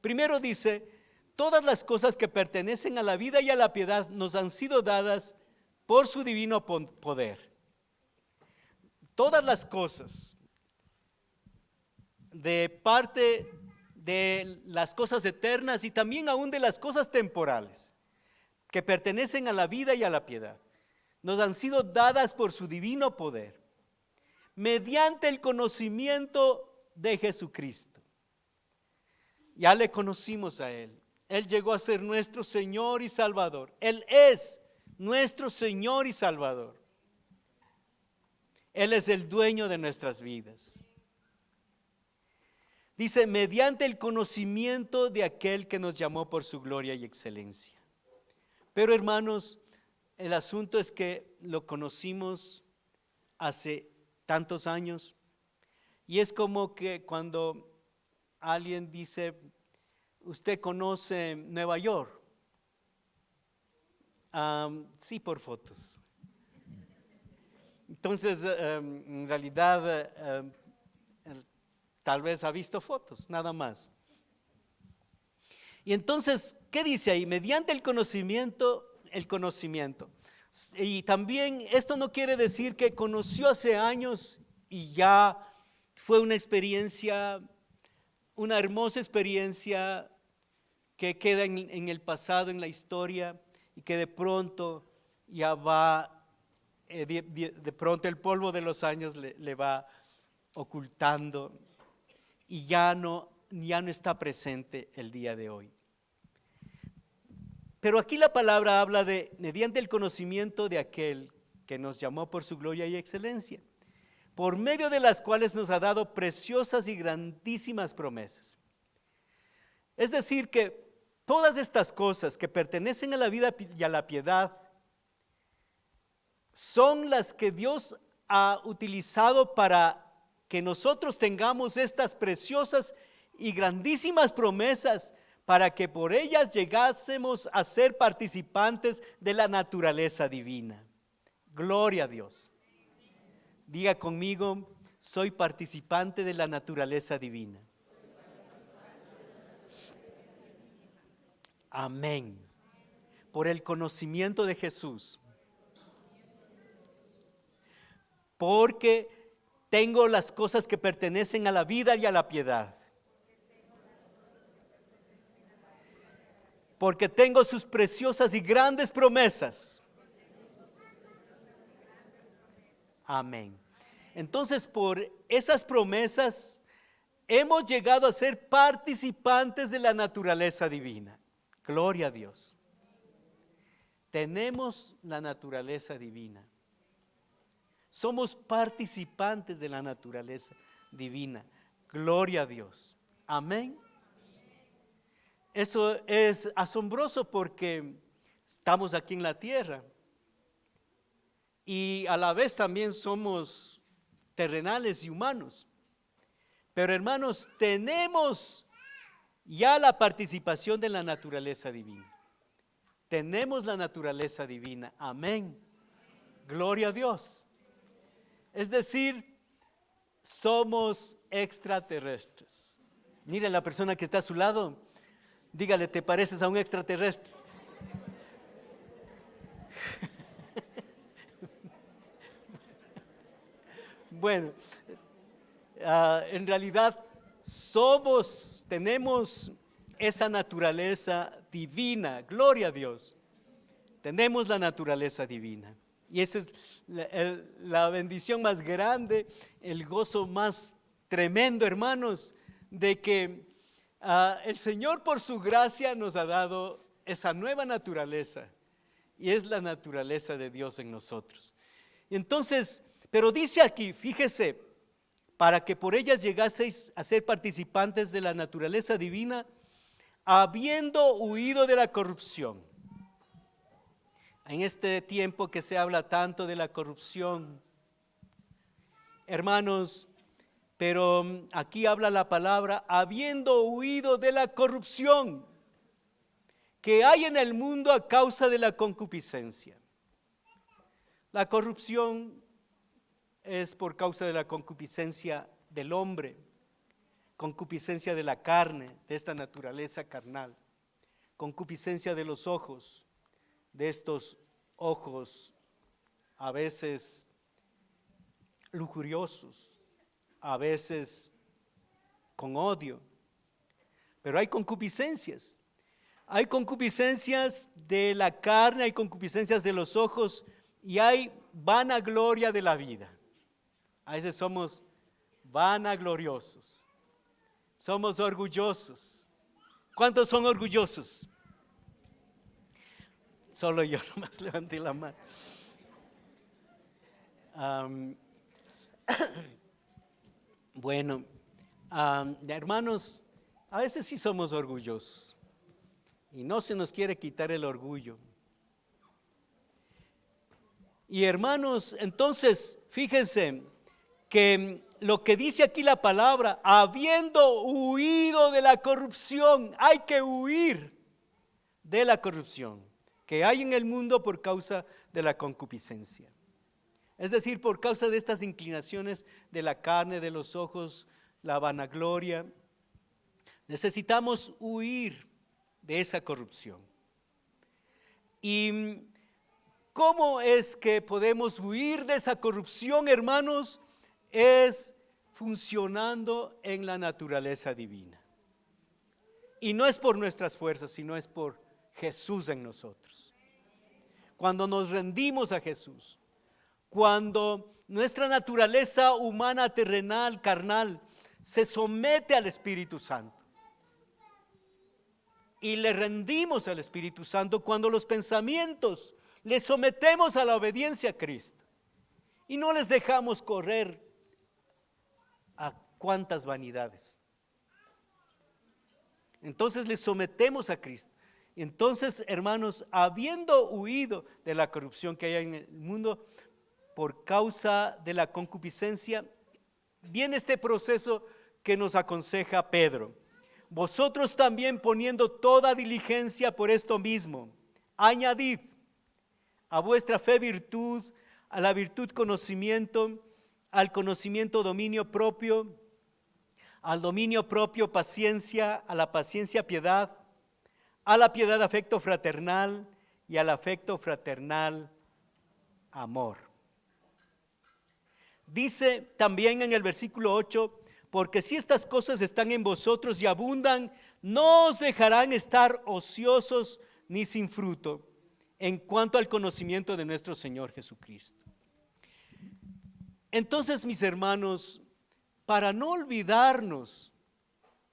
Primero dice, todas las cosas que pertenecen a la vida y a la piedad nos han sido dadas por su divino poder. Todas las cosas, de parte de las cosas eternas y también aún de las cosas temporales, que pertenecen a la vida y a la piedad, nos han sido dadas por su divino poder, mediante el conocimiento de Jesucristo. Ya le conocimos a Él. Él llegó a ser nuestro Señor y Salvador. Él es nuestro Señor y Salvador. Él es el dueño de nuestras vidas. Dice, mediante el conocimiento de aquel que nos llamó por su gloria y excelencia. Pero hermanos, el asunto es que lo conocimos hace tantos años y es como que cuando alguien dice, ¿usted conoce Nueva York? Sí, por fotos. Entonces, en realidad, tal vez ha visto fotos, nada más. Y entonces, ¿qué dice ahí? Mediante el conocimiento. Y también esto no quiere decir que conoció hace años y ya fue una experiencia, una hermosa experiencia que queda en el pasado, en la historia, y que de pronto ya va, de pronto el polvo de los años le va ocultando y ya no está presente el día de hoy. Pero aquí la palabra habla de mediante el conocimiento de aquel que nos llamó por su gloria y excelencia, por medio de las cuales nos ha dado preciosas y grandísimas promesas. Es decir, que todas estas cosas que pertenecen a la vida y a la piedad son las que Dios ha utilizado para que nosotros tengamos estas preciosas y grandísimas promesas, para que por ellas llegásemos a ser participantes de la naturaleza divina. Gloria a Dios. Diga conmigo, soy participante de la naturaleza divina. Amén. Por el conocimiento de Jesús. Porque tengo las cosas que pertenecen a la vida y a la piedad. Porque tengo sus preciosas y grandes promesas. Amén. Entonces, por esas promesas hemos llegado a ser participantes de la naturaleza divina. Gloria a Dios. Tenemos la naturaleza divina. Somos participantes de la naturaleza divina. Gloria a Dios. Amén. Eso es asombroso porque estamos aquí en la tierra y a la vez también somos terrenales y humanos. Pero hermanos, tenemos ya la participación de la naturaleza divina. Tenemos la naturaleza divina. Amén. Gloria a Dios. Es decir, somos extraterrestres. Mire a la persona que está a su lado. Dígale, ¿te pareces a un extraterrestre? Bueno, en realidad tenemos esa naturaleza divina, gloria a Dios. Tenemos la naturaleza divina. Y esa es la bendición más grande, el gozo más tremendo, hermanos, de que el Señor por su gracia nos ha dado esa nueva naturaleza y es la naturaleza de Dios en nosotros. Entonces, pero dice aquí, fíjese, para que por ellas llegaseis a ser participantes de la naturaleza divina, habiendo huido de la corrupción. En este tiempo que se habla tanto de la corrupción, hermanos, pero aquí habla la palabra, habiendo huido de la corrupción que hay en el mundo a causa de la concupiscencia. La corrupción es por causa de la concupiscencia del hombre. concupiscencia de la carne, de esta naturaleza carnal, concupiscencia de los ojos, de estos ojos a veces lujuriosos, a veces con odio, pero hay concupiscencias. Hay concupiscencias de la carne, hay concupiscencias de los ojos y hay vanagloria de la vida. A veces somos vanagloriosos, somos orgullosos. ¿Cuántos son orgullosos? Solo yo nomás levanté la mano. Bueno, hermanos, a veces sí somos orgullosos y no se nos quiere quitar el orgullo. Y hermanos, entonces, fíjense que lo que dice aquí la palabra, habiendo huido de la corrupción, hay que huir de la corrupción que hay en el mundo por causa de la concupiscencia. Es decir, por causa de estas inclinaciones de la carne, de los ojos, la vanagloria. Necesitamos huir de esa corrupción. ¿Y cómo es que podemos huir de esa corrupción, hermanos? Es funcionando en la naturaleza divina. Y no es por nuestras fuerzas, sino es por Jesús en nosotros. Cuando nos rendimos a Jesús, cuando nuestra naturaleza humana, terrenal, carnal, se somete al Espíritu Santo y le rendimos al Espíritu Santo, cuando los pensamientos le sometemos a la obediencia a Cristo y no les dejamos correr a cuantas vanidades. Entonces les sometemos a Cristo. Entonces, hermanos, habiendo huido de la corrupción que hay en el mundo por causa de la concupiscencia, viene este proceso que nos aconseja Pedro. Vosotros también, poniendo toda diligencia por esto mismo, añadid a vuestra fe virtud, a la virtud conocimiento, al conocimiento dominio propio, al dominio propio paciencia, a la paciencia piedad, a la piedad afecto fraternal y al afecto fraternal amor. Dice también en el versículo 8, porque si estas cosas están en vosotros y abundan, no os dejarán estar ociosos ni sin fruto en cuanto al conocimiento de nuestro Señor Jesucristo. Entonces, mis hermanos, para no olvidarnos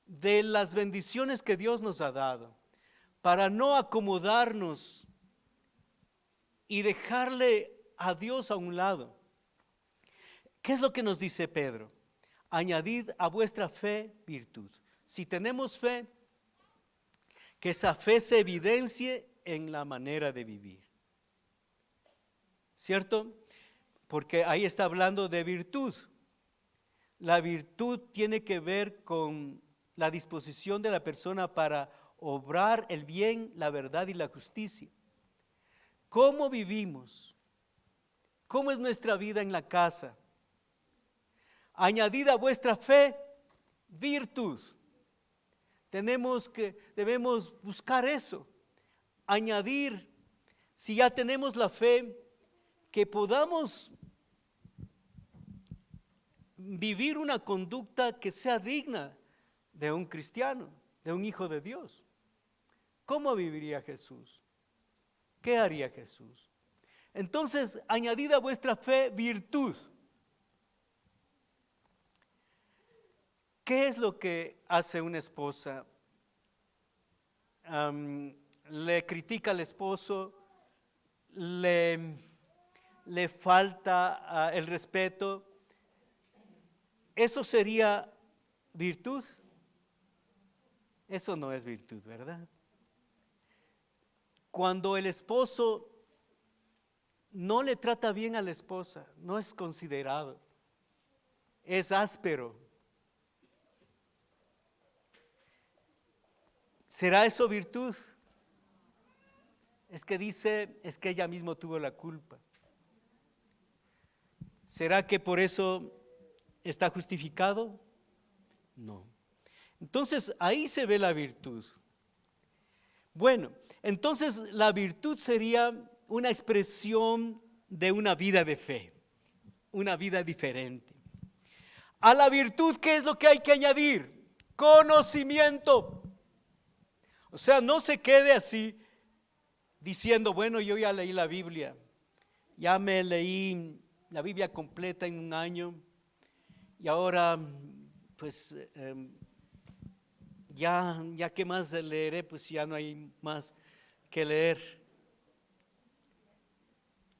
de las bendiciones que Dios nos ha dado, para no acomodarnos y dejarle a Dios a un lado, ¿qué es lo que nos dice Pedro? Añadid a vuestra fe virtud. Si tenemos fe, que esa fe se evidencie en la manera de vivir. ¿Cierto? Porque ahí está hablando de virtud. La virtud tiene que ver con la disposición de la persona para obrar el bien, la verdad y la justicia. ¿Cómo vivimos? ¿Cómo es nuestra vida en la casa? Añadid a vuestra fe virtud. Debemos buscar eso. Añadir, si ya tenemos la fe, que podamos vivir una conducta que sea digna de un cristiano, de un hijo de Dios. ¿Cómo viviría Jesús? ¿Qué haría Jesús? Entonces, añadid a vuestra fe virtud. ¿Qué es lo que hace una esposa? Le critica al esposo, le falta el respeto. ¿Eso sería virtud? Eso no es virtud, ¿verdad? Cuando el esposo no le trata bien a la esposa, no es considerado, es áspero. ¿Será eso virtud? Es que dice, es que ella misma tuvo la culpa. ¿Será que por eso está justificado? No. Entonces ahí se ve la virtud. Bueno, entonces la virtud sería una expresión de una vida de fe, una vida diferente. A la virtud, ¿qué es lo que hay que añadir? Conocimiento. O sea, no se quede así diciendo, bueno, yo ya leí la Biblia, ya me leí la Biblia completa en un año y ahora pues ya que más leeré, pues ya no hay más que leer.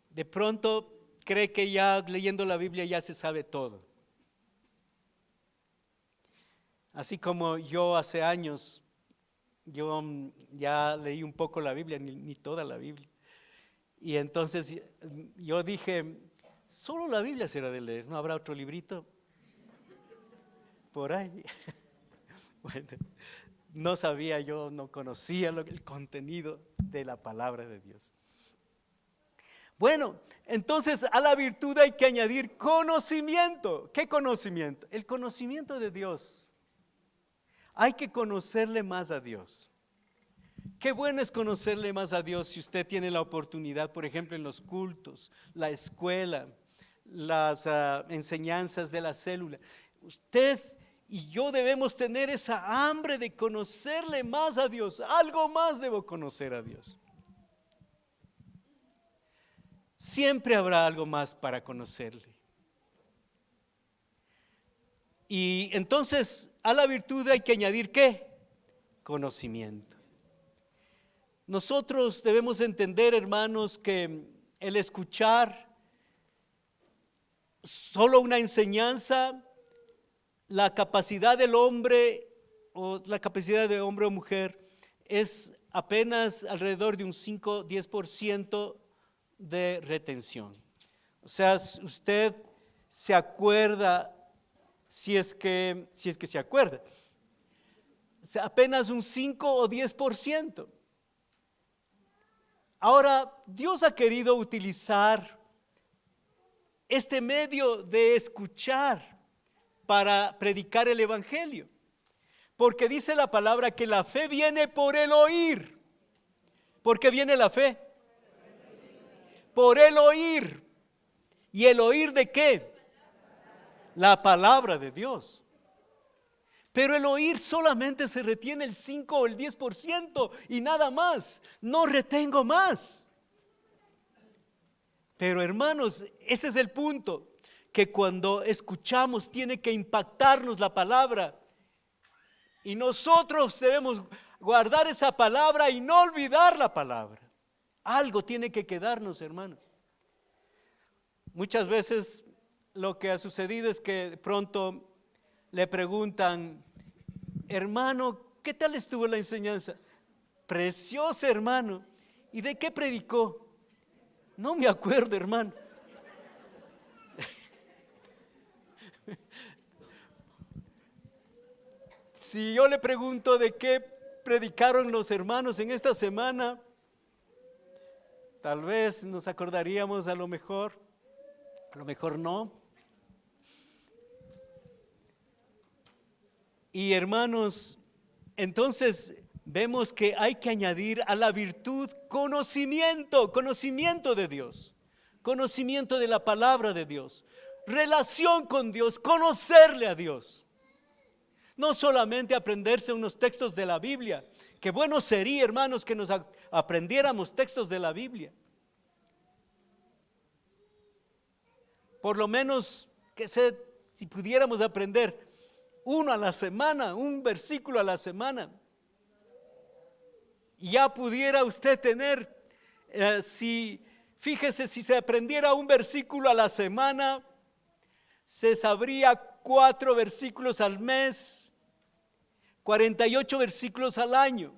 De pronto cree que ya leyendo la Biblia ya se sabe todo. Así como yo hace años, yo ya leí un poco la Biblia, ni toda la Biblia. Y entonces yo dije, solo la Biblia será de leer, ¿no habrá otro librito por ahí? Bueno, no sabía yo, no conocía el contenido de la palabra de Dios. Bueno, entonces a la virtud hay que añadir conocimiento. ¿Qué conocimiento? El conocimiento de Dios. Hay que conocerle más a Dios. Qué bueno es conocerle más a Dios si usted tiene la oportunidad, por ejemplo, en los cultos, la escuela, las enseñanzas de la célula. Usted y yo debemos tener esa hambre de conocerle más a Dios. Algo más debo conocer a Dios. Siempre habrá algo más para conocerle. Y entonces a la virtud hay que añadir ¿qué? Conocimiento. Nosotros debemos entender, hermanos, que el escuchar solo una enseñanza, la capacidad del hombre o la capacidad de hombre o mujer es apenas alrededor de un 5-10% de retención. O sea, usted se acuerda, si es que se acuerda, apenas un 5 o 10%. Ahora, Dios ha querido utilizar este medio de escuchar para predicar el evangelio, porque dice la palabra que la fe viene por el oír. ¿Por qué viene la fe? Por el oír. ¿Y el oír de qué? La palabra de Dios. Pero el oír solamente se retiene el 5 o el 10% y nada más. No retengo más. Pero hermanos, ese es el punto, que cuando escuchamos tiene que impactarnos la palabra. Y nosotros debemos guardar esa palabra y no olvidar la palabra. Algo tiene que quedarnos, hermanos. Muchas veces lo que ha sucedido es que de pronto le preguntan, hermano, ¿qué tal estuvo la enseñanza? Preciosa, hermano. ¿Y de qué predicó? No me acuerdo, hermano. Si yo le pregunto de qué predicaron los hermanos en esta semana, tal vez nos acordaríamos, a lo mejor no. Y hermanos, entonces vemos que hay que añadir a la virtud conocimiento de Dios, conocimiento de la palabra de Dios, relación con Dios, conocerle a Dios. No solamente aprenderse unos textos de la Biblia, que bueno sería, hermanos, que nos aprendiéramos textos de la Biblia. Por lo menos si pudiéramos aprender uno a la semana, un versículo a la semana, ya pudiera usted tener, fíjese, si se aprendiera un versículo a la semana, se sabría 4 versículos al mes, 48 versículos al año.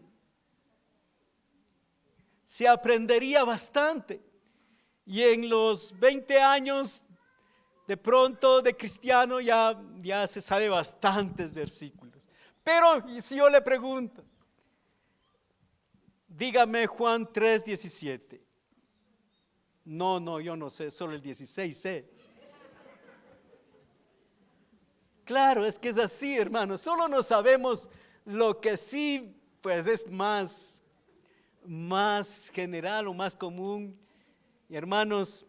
Se aprendería bastante. Y en los 20 años de pronto de cristiano ya se sabe bastantes versículos. Pero y si yo le pregunto, dígame Juan 3:17. No, yo no sé, solo el 16 sé. Claro, es que es así, hermanos. Solo no sabemos lo que sí, pues es más general o más común. Y hermanos,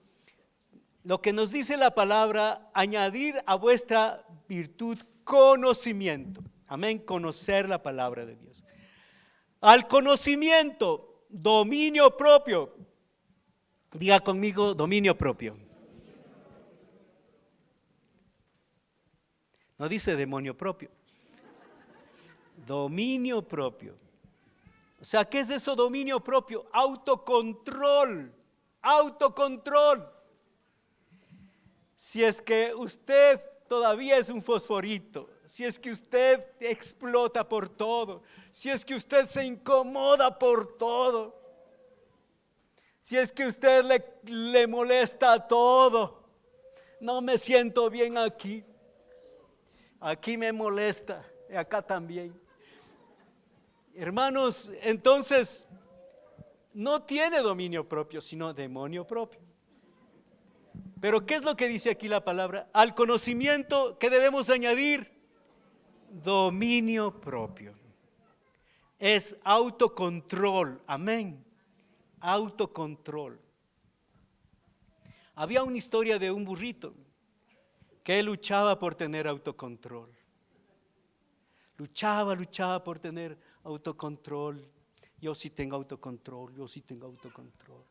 lo que nos dice la palabra, añadir a vuestra virtud conocimiento. Amén, conocer la palabra de Dios. Al conocimiento, dominio propio. Diga conmigo, dominio propio. No dice demonio propio. Dominio propio. O sea, ¿qué es eso, dominio propio? Autocontrol. Autocontrol. Si es que usted todavía es un fosforito, si es que usted explota por todo, si es que usted se incomoda por todo, si es que usted le molesta todo, no me siento bien aquí, aquí me molesta, y acá también. Hermanos, entonces no tiene dominio propio, sino demonio propio. Pero ¿qué es lo que dice aquí la palabra? Al conocimiento, ¿qué debemos añadir? Dominio propio. Es autocontrol, amén. Autocontrol. Había una historia de un burrito que luchaba por tener autocontrol. Luchaba por tener autocontrol. Yo sí tengo autocontrol, yo sí tengo autocontrol.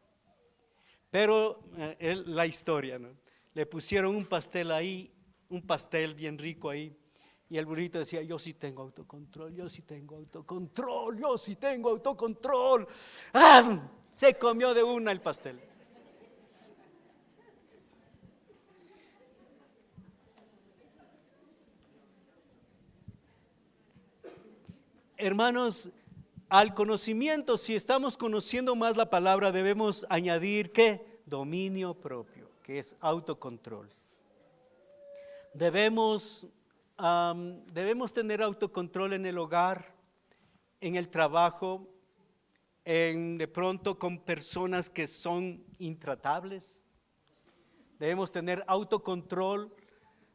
Pero la historia, ¿no? Le pusieron un pastel ahí, un pastel bien rico ahí, y el burrito decía, yo sí tengo autocontrol, yo sí tengo autocontrol, yo sí tengo autocontrol. ¡Ah! Se comió de una el pastel. Hermanos, al conocimiento, si estamos conociendo más la palabra, debemos añadir ¿qué? Dominio propio, que es autocontrol. Debemos tener autocontrol en el hogar, en el trabajo, de pronto con personas que son intratables. Debemos tener autocontrol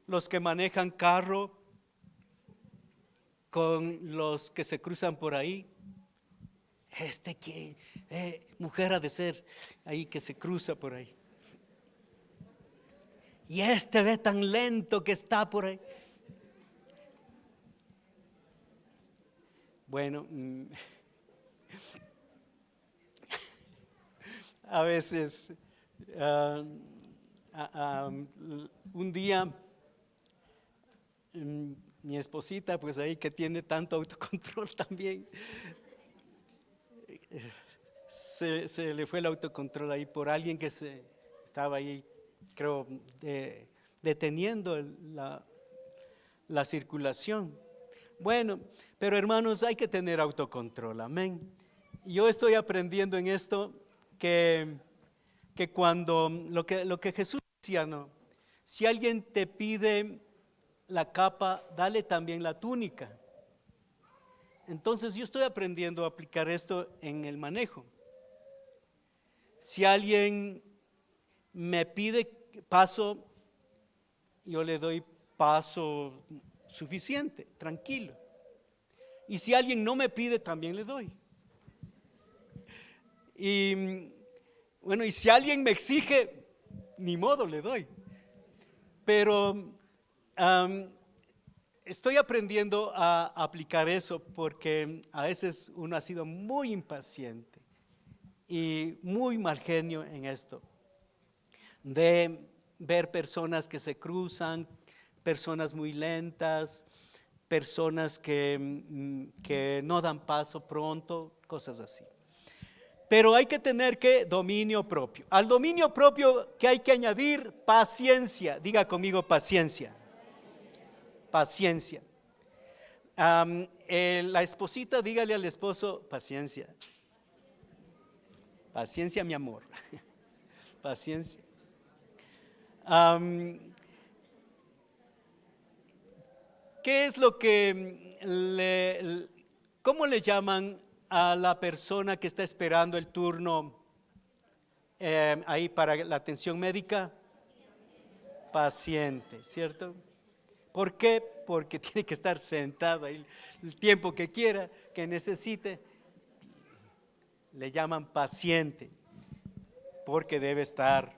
los que manejan carro con los que se cruzan por ahí. Mujer ha de ser ahí que se cruza por ahí. Y ve tan lento que está por ahí. Bueno, a veces, un día, mi esposita, pues ahí que tiene tanto autocontrol también, se le fue el autocontrol ahí por alguien que estaba ahí, creo, deteniendo la circulación. Bueno, pero hermanos, hay que tener autocontrol, amén. Yo estoy aprendiendo en esto que cuando lo que Jesús decía, ¿no? Si alguien te pide la capa, dale también la túnica. Entonces yo estoy aprendiendo a aplicar esto en el manejo. Si alguien me pide paso, yo le doy paso suficiente, tranquilo. Y si alguien no me pide, también le doy. Y bueno, y si alguien me exige, ni modo, le doy. Pero estoy aprendiendo a aplicar eso porque a veces uno ha sido muy impaciente y muy mal genio en esto, de ver personas que se cruzan, personas muy lentas, personas que no dan paso pronto, cosas así. Pero hay que tener dominio propio. Al dominio propio, ¿qué hay que añadir? Paciencia. Diga conmigo, paciencia. Paciencia. La esposita, dígale al esposo, paciencia. Paciencia, mi amor. Paciencia. ¿Qué es lo que cómo le llaman a la persona que está esperando el turno ahí para la atención médica? Paciente, ¿cierto? ¿Por qué? Porque tiene que estar sentado ahí el tiempo que quiera, que necesite. Le llaman paciente, porque debe estar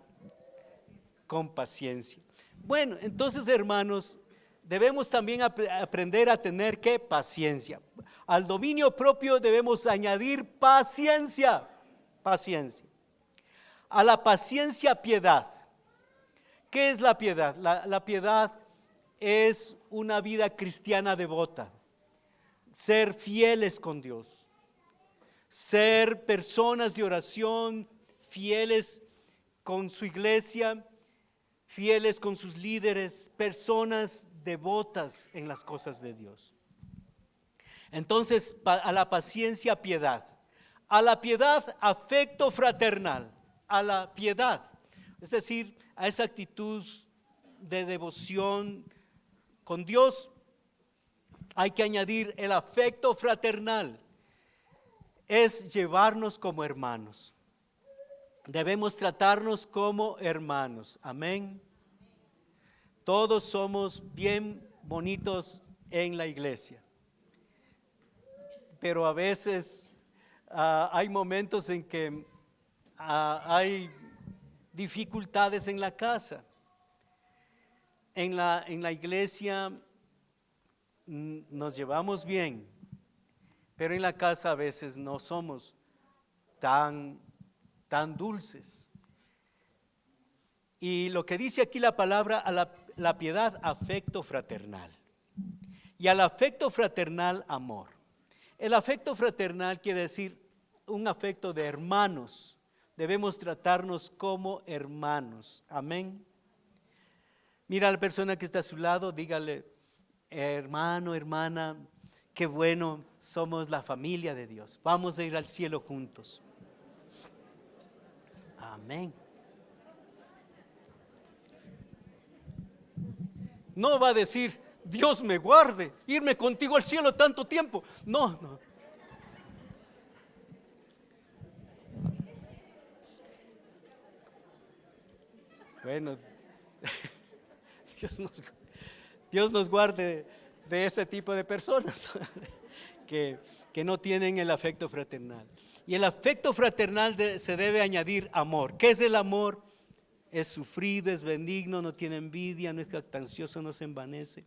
con paciencia. Bueno, entonces, hermanos, debemos también aprender a tener ¿qué? Paciencia. Al dominio propio debemos añadir paciencia, paciencia. A la paciencia, piedad. ¿Qué es la piedad? La piedad es una vida cristiana devota, ser fieles con Dios, ser personas de oración, fieles con su iglesia, fieles con sus líderes, personas devotas en las cosas de Dios. Entonces, a la paciencia, piedad. A la piedad, afecto fraternal. A la piedad, es decir, a esa actitud de devoción con Dios, hay que añadir el afecto fraternal. Es llevarnos como hermanos. Debemos tratarnos como hermanos. Amén. Todos somos bien bonitos en la iglesia, pero a veces hay momentos en que hay dificultades en la casa. En la iglesia nos llevamos bien, pero en la casa a veces no somos tan dulces. Y lo que dice aquí la palabra, a la piedad, afecto fraternal. Y al afecto fraternal, amor. El afecto fraternal quiere decir un afecto de hermanos. Debemos tratarnos como hermanos. Amén. Mira a la persona que está a su lado, dígale: hermano, hermana, qué bueno, somos la familia de Dios. Vamos a ir al cielo juntos. Amén. No va a decir: Dios me guarde, irme contigo al cielo tanto tiempo. No. Bueno, Dios nos guarde de ese tipo de personas que no tienen el afecto fraternal. Y el afecto fraternal se debe añadir amor. ¿Qué es el amor? Es sufrido, es benigno, no tiene envidia, no es jactancioso, no se envanece,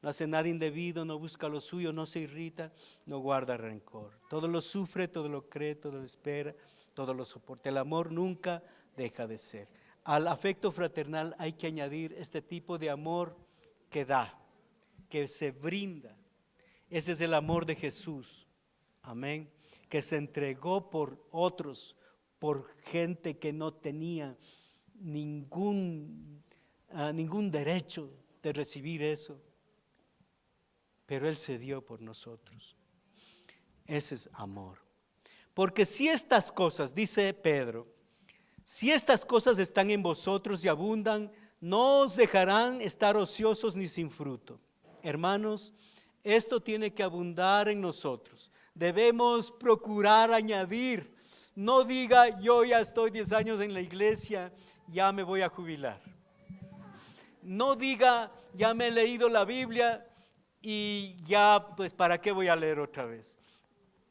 no hace nada indebido, no busca lo suyo, no se irrita, no guarda rencor. Todo lo sufre, todo lo cree, todo lo espera, todo lo soporta. El amor nunca deja de ser. Al afecto fraternal hay que añadir este tipo de amor que da, que se brinda. Ese es el amor de Jesús. Amén. Que se entregó por otros, por gente que no tenía ningún derecho de recibir eso, pero Él se dio por nosotros. Ese es amor. Porque si estas cosas, dice Pedro, si estas cosas están en vosotros y abundan, no os dejarán estar ociosos ni sin fruto. Hermanos, esto tiene que abundar en nosotros. Debemos procurar añadir. No diga: yo ya estoy 10 años en la iglesia, ya me voy a jubilar. No diga: ya me he leído la Biblia y ya, pues, ¿para qué voy a leer otra vez?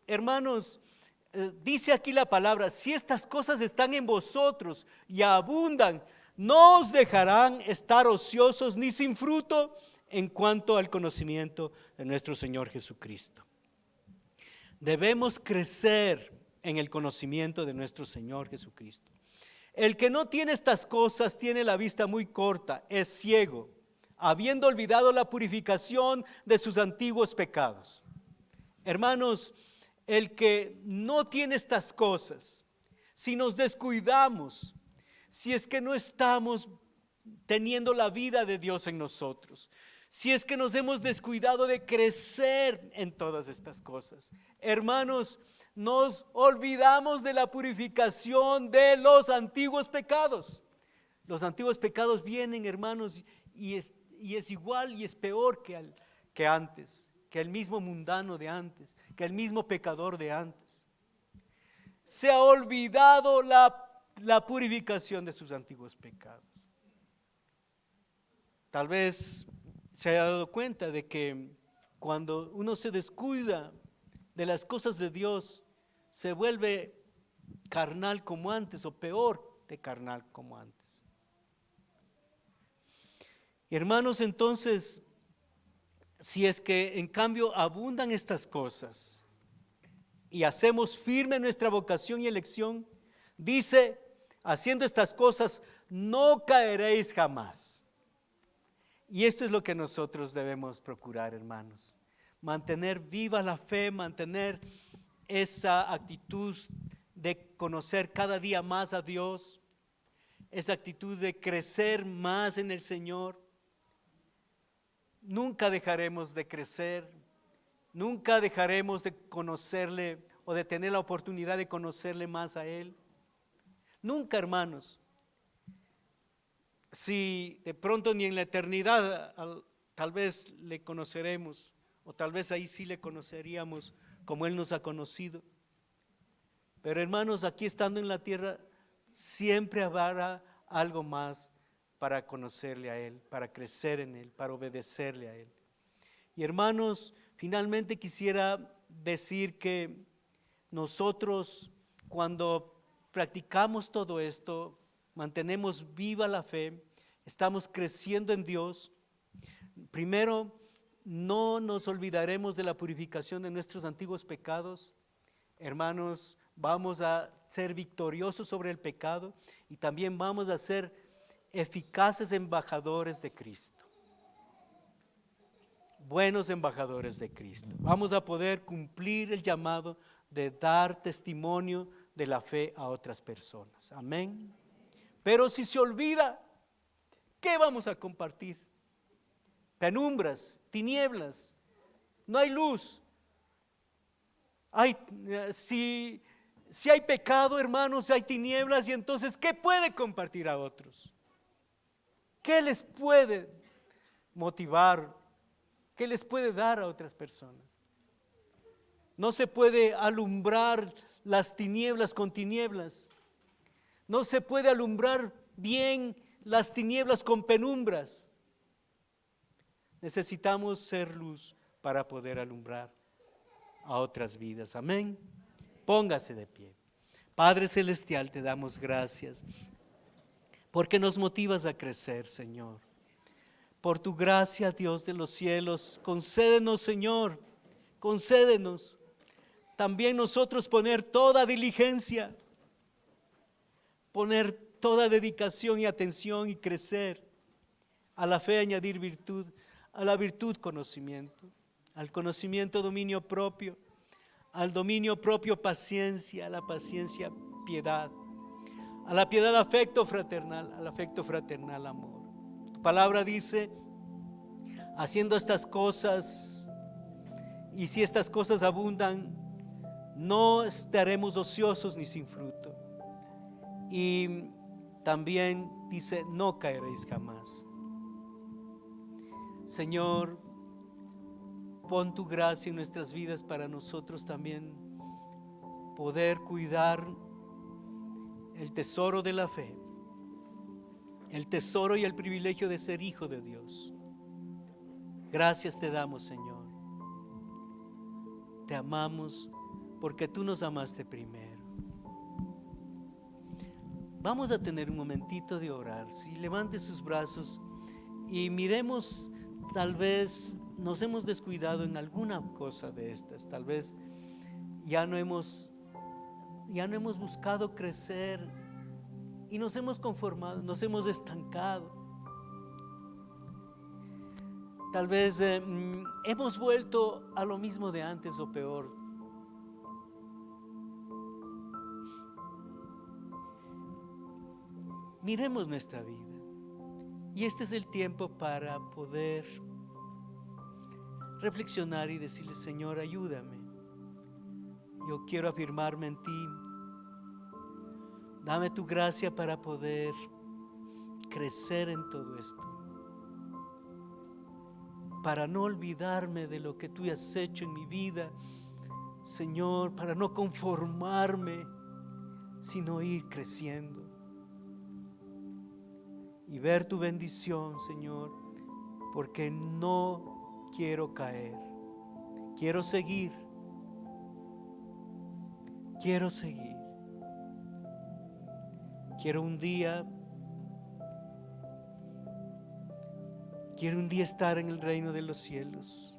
Hermanos, dice aquí la palabra: si estas cosas están en vosotros y abundan, no os dejarán estar ociosos ni sin fruto en cuanto al conocimiento de nuestro Señor Jesucristo. Debemos crecer en el conocimiento de nuestro Señor Jesucristo. El que no tiene estas cosas tiene la vista muy corta, es ciego, habiendo olvidado la purificación de sus antiguos pecados. Hermanos, el que no tiene estas cosas, si nos descuidamos, si es que no estamos teniendo la vida de Dios en nosotros, si es que nos hemos descuidado de crecer en todas estas cosas, hermanos, nos olvidamos de la purificación de los antiguos pecados. Los antiguos pecados vienen, hermanos, y es igual y es peor que antes, que el mismo mundano de antes, que el mismo pecador de antes. Se ha olvidado la purificación de sus antiguos pecados. Tal vez se ha dado cuenta de que cuando uno se descuida de las cosas de Dios, se vuelve carnal como antes o peor de carnal como antes. Y hermanos, entonces, si es que en cambio abundan estas cosas y hacemos firme nuestra vocación y elección, dice, haciendo estas cosas no caeréis jamás. Y esto es lo que nosotros debemos procurar, hermanos. Mantener viva la fe, mantener esa actitud de conocer cada día más a Dios, esa actitud de crecer más en el Señor. Nunca dejaremos de crecer, nunca dejaremos de conocerle o de tener la oportunidad de conocerle más a Él. Nunca, hermanos. Si de pronto ni en la eternidad tal vez le conoceremos, o tal vez ahí sí le conoceríamos como Él nos ha conocido. Pero hermanos, aquí estando en la tierra, siempre habrá algo más para conocerle a Él, para crecer en Él, para obedecerle a Él. Y hermanos, finalmente quisiera decir que nosotros cuando practicamos todo esto, mantenemos viva la fe, estamos creciendo en Dios. Primero, no nos olvidaremos de la purificación de nuestros antiguos pecados. Hermanos, vamos a ser victoriosos sobre el pecado y también vamos a ser eficaces embajadores de Cristo. Buenos embajadores de Cristo. Vamos a poder cumplir el llamado de dar testimonio de la fe a otras personas. Amén. Pero si se olvida, ¿qué vamos a compartir? Penumbras, tinieblas, no hay luz. Si hay pecado, hermanos, hay tinieblas, y entonces, ¿qué puede compartir a otros? ¿Qué les puede motivar? ¿Qué les puede dar a otras personas? No se puede alumbrar las tinieblas con tinieblas. No se puede alumbrar bien las tinieblas con penumbras. Necesitamos ser luz para poder alumbrar a otras vidas. Amén. Póngase de pie. Padre Celestial, te damos gracias porque nos motivas a crecer, Señor. Por tu gracia, Dios de los cielos, concédenos, Señor, concédenos también nosotros poner toda diligencia, poner toda dedicación y atención y crecer. A la fe añadir virtud, a la virtud conocimiento, al conocimiento dominio propio, al dominio propio paciencia, a la paciencia piedad, a la piedad afecto fraternal, al afecto fraternal amor. Tu palabra dice, haciendo estas cosas, y si estas cosas abundan, no estaremos ociosos ni sin fruto. Y también dice, no caeréis jamás. Señor, pon tu gracia en nuestras vidas para nosotros también poder cuidar el tesoro de la fe, el tesoro y el privilegio de ser hijo de Dios. Gracias te damos, Señor. Te amamos porque tú nos amaste primero. Vamos a tener un momentito de orar. Si levante sus brazos y miremos, tal vez nos hemos descuidado en alguna cosa de estas. Tal vez ya no hemos buscado crecer y nos hemos conformado, nos hemos estancado. Tal vez hemos vuelto a lo mismo de antes o peor. Miremos nuestra vida y este es el tiempo para poder reflexionar y decirle, Señor, ayúdame. Yo quiero afirmarme en ti. Dame tu gracia para poder crecer en todo esto, para no olvidarme de lo que tú has hecho en mi vida, Señor, para no conformarme, sino ir creciendo y ver tu bendición, Señor, porque no quiero caer. Quiero seguir. Quiero seguir. Quiero un día estar en el reino de los cielos.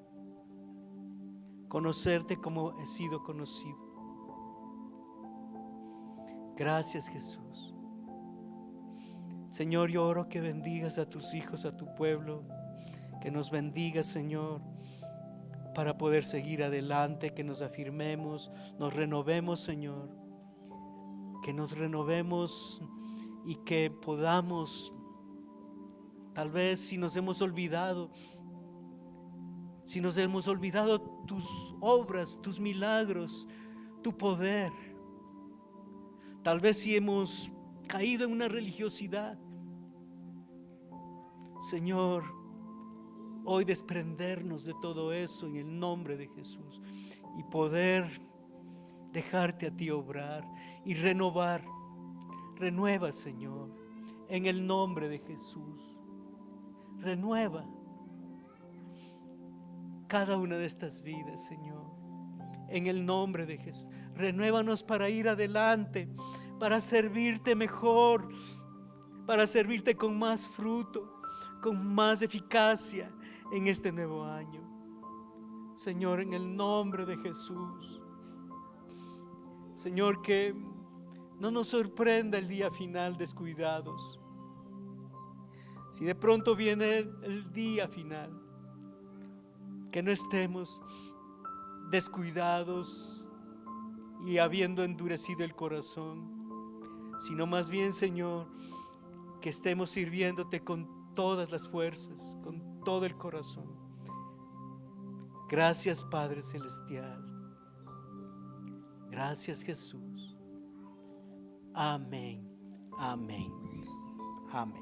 Conocerte como he sido conocido. Gracias, Jesús. Señor, yo oro que bendigas a tus hijos, a tu pueblo, que nos bendigas, Señor, para poder seguir adelante, que nos afirmemos, nos renovemos, Señor, que nos renovemos y que podamos, tal vez si nos hemos olvidado tus obras, tus milagros, tu poder, tal vez si hemos caído en una religiosidad, Señor, hoy desprendernos de todo eso en el nombre de Jesús y poder dejarte a ti obrar y renovar. Renueva, Señor, en el nombre de Jesús. Renueva cada una de estas vidas, Señor, en el nombre de Jesús. Renuévanos para ir adelante, para servirte mejor, para servirte con más fruto, con más eficacia en este nuevo año. Señor, en el nombre de Jesús. Señor, que no nos sorprenda el día final descuidados. Si de pronto viene el día final, que no estemos descuidados y habiendo endurecido el corazón, sino más bien, Señor, que estemos sirviéndote con todas las fuerzas, con todo el corazón. Gracias, Padre Celestial. Gracias, Jesús. Amén, amén, amén.